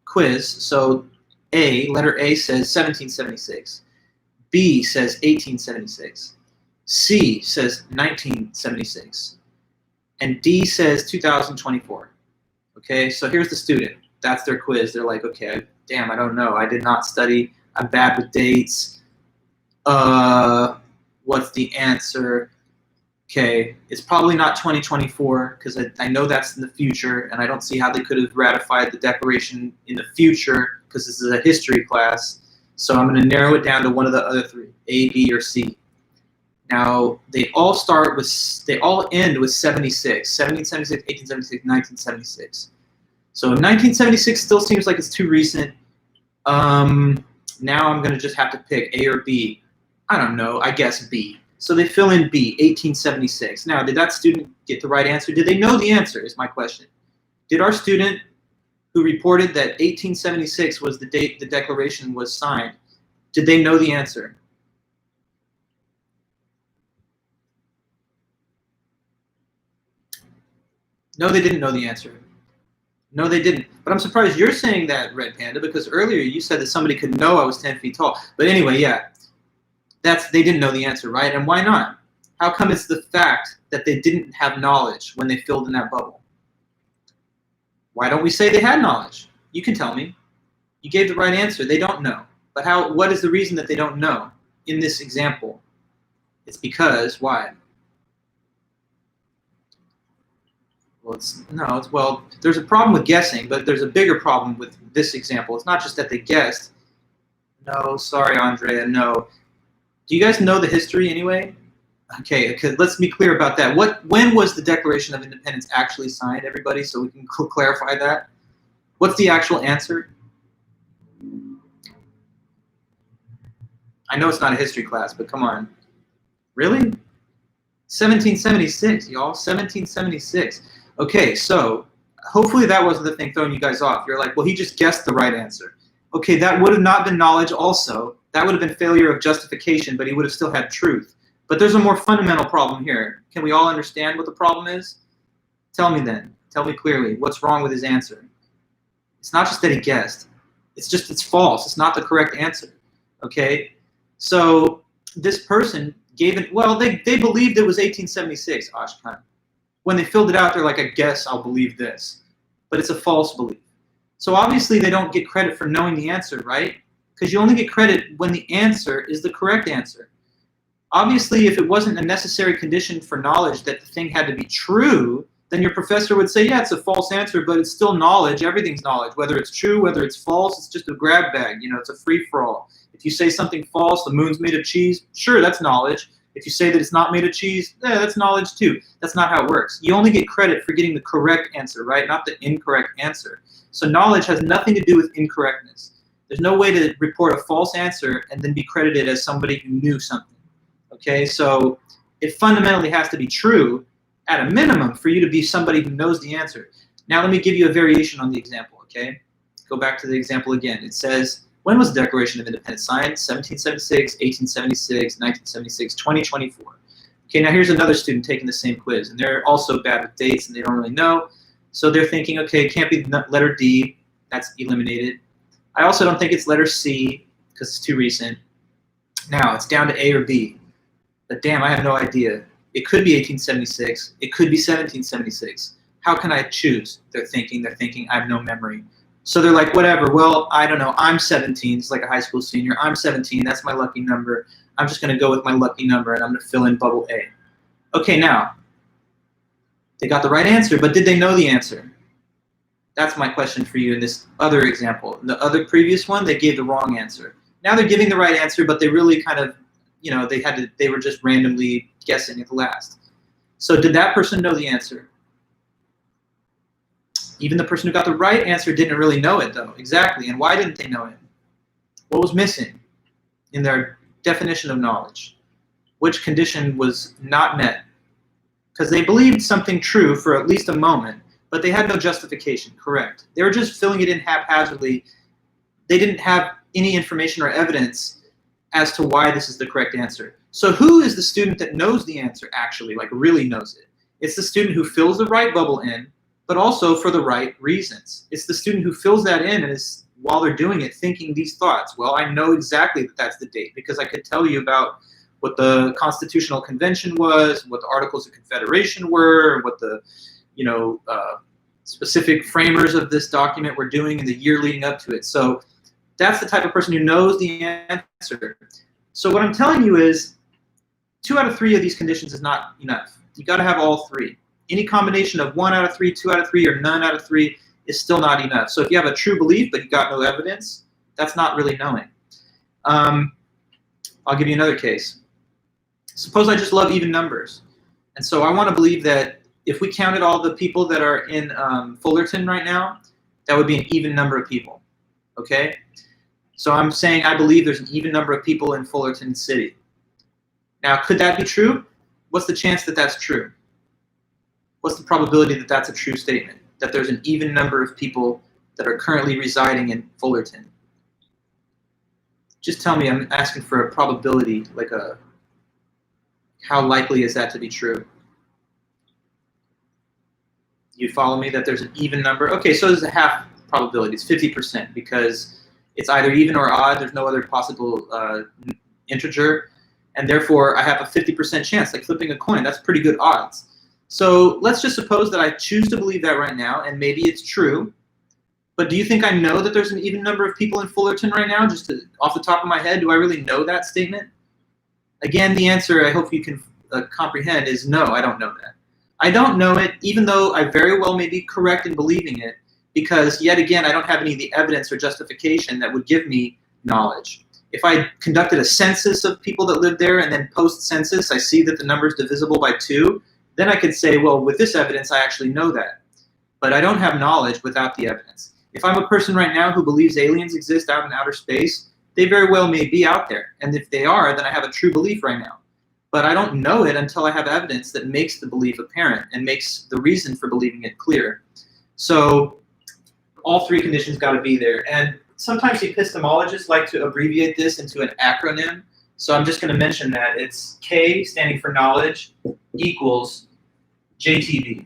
quiz. So letter A says 1776. B says 1876. C says 1976. And D says 2024. Okay, so here's the student. That's their quiz. They're like, okay, damn, I don't know. I did not study. I'm bad with dates. What's the answer? Okay, it's probably not 2024 because I know that's in the future, and I don't see how they could have ratified the Declaration in the future because this is a history class. So I'm going to narrow it down to one of the other 3, A, B, or C. Now, they all end with 76, 1776, 1876, 1976. So 1976 still seems like it's too recent. Now I'm going to just have to pick A or B. I don't know, I guess B. So they fill in B, 1876. Now, did that student get the right answer? Did they know the answer is my question. Did our student who reported that 1876 was the date the Declaration was signed, did they know the answer? No, they didn't know the answer. No, they didn't. But I'm surprised you're saying that, Red Panda, because earlier you said that somebody could know I was 10 feet tall. But anyway, yeah. They didn't know the answer, right? And why not? How come it's the fact that they didn't have knowledge when they filled in that bubble? Why don't we say they had knowledge? You can tell me. You gave the right answer. They don't know. But what is the reason that they don't know in this example? It's because, why? Well, there's a problem with guessing, but there's a bigger problem with this example. It's not just that they guessed. No, sorry, Andrea, no. Do you guys know the history anyway? Okay, let's be clear about that. When was the Declaration of Independence actually signed, everybody, so we can clarify that? What's the actual answer? I know it's not a history class, but come on. Really? 1776, y'all, 1776. Okay, so hopefully that wasn't the thing throwing you guys off. You're like, well, he just guessed the right answer. Okay, that would have not been knowledge also. That would have been failure of justification, but he would have still had truth. But there's a more fundamental problem here. Can we all understand what the problem is? Tell me then. Tell me clearly. What's wrong with his answer? It's not just that he guessed. It's false. It's not the correct answer. Okay? So this person gave it, well, they believed it was 1876, Ashkan. When they filled it out, they're like, I guess I'll believe this. But it's a false belief. So obviously they don't get credit for knowing the answer, right? Because you only get credit when the answer is the correct answer. Obviously, if it wasn't a necessary condition for knowledge that the thing had to be true, then your professor would say, yeah, it's a false answer, but it's still knowledge. Everything's knowledge. Whether it's true, whether it's false, it's just a grab bag. You know, it's a free-for-all. If you say something false, the moon's made of cheese, sure, that's knowledge. If you say that it's not made of cheese, yeah, that's knowledge too. That's not how it works. You only get credit for getting the correct answer, right? Not the incorrect answer. So knowledge has nothing to do with incorrectness. There's no way to report a false answer and then be credited as somebody who knew something. Okay, so it fundamentally has to be true at a minimum for you to be somebody who knows the answer. Now let me give you a variation on the example, okay? Go back to the example again. It says, when was the Declaration of Independence signed? 1776, 1876, 1976, 2024. Okay, now here's another student taking the same quiz, and they're also bad with dates and they don't really know. So they're thinking, okay, it can't be letter D. That's eliminated. I also don't think it's letter C because it's too recent. Now it's down to A or B. But damn, I have no idea. It could be 1876. It could be 1776. How can I choose? They're thinking, I have no memory. So they're like, whatever, well, I don't know. I'm 17. It's like a high school senior. I'm 17. That's my lucky number. I'm just going to go with my lucky number, and I'm going to fill in bubble A. Okay, now, they got the right answer, but did they know the answer? That's my question for you in this other example. In the other previous one, they gave the wrong answer. Now they're giving the right answer, but they really kind of, you know, they were just randomly guessing at the last. So did that person know the answer? Even the person who got the right answer didn't really know it, though. Exactly. And why didn't they know it? What was missing in their definition of knowledge? Which condition was not met? Because they believed something true for at least a moment, but they had no justification. Correct. They were just filling it in haphazardly. They didn't have any information or evidence as to why this is the correct answer. So who is the student that knows the answer actually, like really knows it? It's the student who fills the right bubble in, but also for the right reasons. It's the student who fills that in and is, while they're doing it, thinking these thoughts. Well, I know exactly that that's the date because I could tell you about what the Constitutional Convention was, what the Articles of Confederation were, what the specific framers of this document were doing in the year leading up to it. So that's the type of person who knows the answer. So what I'm telling you is 2 out of 3 of these conditions is not enough. You got to have all 3. Any combination of 1 out of 3, 2 out of 3, or none out of 3 is still not enough. So if you have a true belief but you got no evidence, that's not really knowing. I'll give you another case. Suppose I just love even numbers. And so I want to believe that if we counted all the people that are in Fullerton right now, that would be an even number of people. Okay? So I'm saying I believe there's an even number of people in Fullerton City. Now, could that be true? What's the chance that that's true? What's the probability that that's a true statement? That there's an even number of people that are currently residing in Fullerton? Just tell me. I'm asking for a probability, like how likely is that to be true? You follow me that there's an even number? Okay, so there's a half probability. It's 50% because it's either even or odd. There's no other possible integer. And therefore, I have a 50% chance, like flipping a coin. That's pretty good odds. So let's just suppose that I choose to believe that right now, and maybe it's true. But do you think I know that there's an even number of people in Fullerton right now? Just off the top of my head, do I really know that statement? Again, the answer, I hope you can comprehend, is no, I don't know that. I don't know it, even though I very well may be correct in believing it, because yet again, I don't have any of the evidence or justification that would give me knowledge. If I conducted a census of people that live there and then post-census, I see that the number is divisible by 2, then I could say, well, with this evidence, I actually know that. But I don't have knowledge without the evidence. If I'm a person right now who believes aliens exist out in outer space, they very well may be out there. And if they are, then I have a true belief right now. But I don't know it until I have evidence that makes the belief apparent and makes the reason for believing it clear. So all 3 conditions got to be there. And sometimes epistemologists like to abbreviate this into an acronym. So I'm just going to mention that. It's K, standing for knowledge, equals JTB.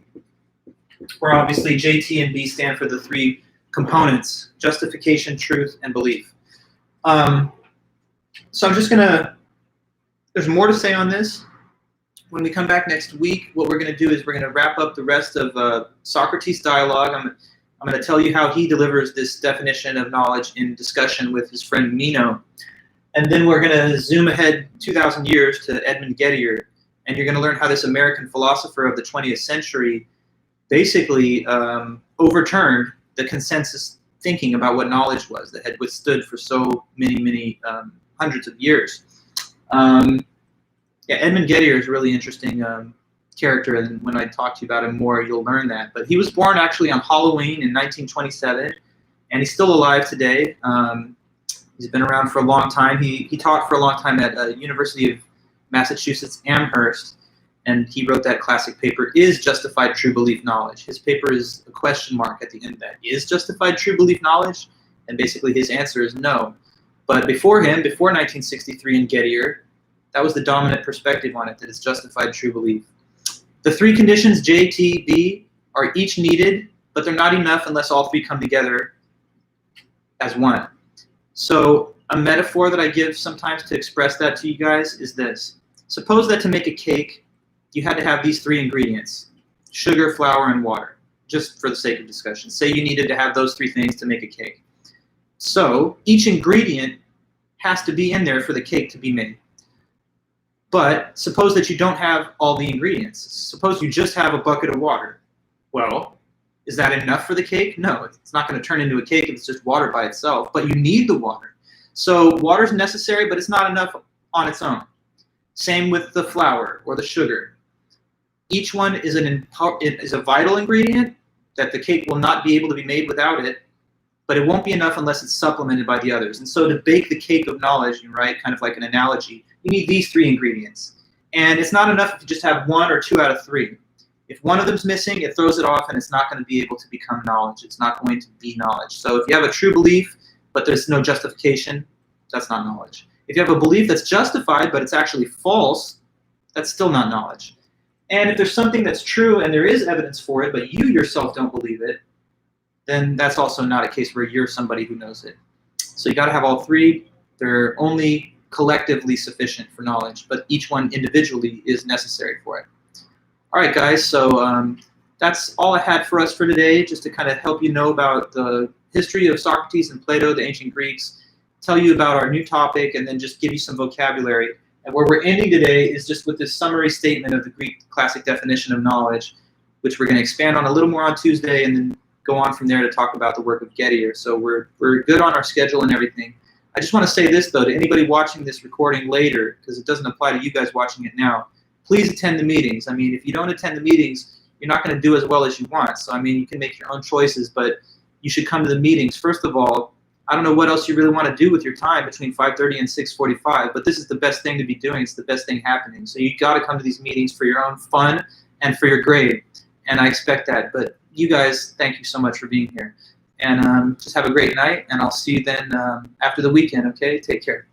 Where obviously JT and B stand for the 3 components: justification, truth, and belief. So I'm just going to, there's more to say on this. When we come back next week, what we're going to do is we're going to wrap up the rest of Socrates' dialogue. I'm going to tell you how he delivers this definition of knowledge in discussion with his friend Meno. And then we're going to zoom ahead 2,000 years to Edmund Getty, and you're going to learn how this American philosopher of the 20th century basically overturned the consensus thinking about what knowledge was that had withstood for so many hundreds of years. Yeah, Edmund Getty is a really interesting character, and when I talk to you about him more, you'll learn that. But he was born actually on Halloween in 1927, and he's still alive today. He's been around for a long time. He taught for a long time at University of Massachusetts Amherst, and he wrote that classic paper, Is Justified True Belief Knowledge? His paper is a question mark at the end of that. Is justified true belief knowledge? And basically his answer is no. But before him, before 1963 in Gettier, that was the dominant perspective on it, that it's justified true belief. The 3 conditions, J, T, B, are each needed, but they're not enough unless all 3 come together as one. So a metaphor that I give sometimes to express that to you guys is this. Suppose that to make a cake, you had to have these 3 ingredients: sugar, flour, and water, just for the sake of discussion. Say you needed to have those 3 things to make a cake. So each ingredient has to be in there for the cake to be made. But suppose that you don't have all the ingredients. Suppose you just have a bucket of water. Well, is that enough for the cake? No, it's not going to turn into a cake if it's just water by itself, but you need the water. So water is necessary, but it's not enough on its own. Same with the flour or the sugar. Each one is a vital ingredient, that the cake will not be able to be made without it, but it won't be enough unless it's supplemented by the others. And so to bake the cake of knowledge, right, kind of like an analogy, you need these three ingredients. And it's not enough if you just have one or two out of three. If one of them's missing, it throws it off and it's not going to be able to become knowledge. It's not going to be knowledge. So if you have a true belief, but there's no justification, that's not knowledge. If you have a belief that's justified, but it's actually false, that's still not knowledge. And if there's something that's true and there is evidence for it, but you yourself don't believe it, then that's also not a case where you're somebody who knows it. So you got to have all three. They're only collectively sufficient for knowledge, but each one individually is necessary for it. All right, guys, so that's all I had for us for today, just to kind of help you know about the history of Socrates and Plato, the ancient Greeks, tell you about our new topic, and then just give you some vocabulary. And where we're ending today is just with this summary statement of the Greek classic definition of knowledge, which we're going to expand on a little more on Tuesday, and then go on from there to talk about the work of Getty. So we're good on our schedule and everything. I just want to say this, though, to anybody watching this recording later, because it doesn't apply to you guys watching it now, please attend the meetings. I mean, if you don't attend the meetings, you're not going to do as well as you want. So, I mean, you can make your own choices, but you should come to the meetings. First of all, I don't know what else you really want to do with your time between 5:30 and 6:45, but this is the best thing to be doing. It's the best thing happening. So you got to come to these meetings for your own fun and for your grade, and I expect that. But you guys, thank you so much for being here. And just have a great night, and I'll see you then after the weekend, okay? Take care.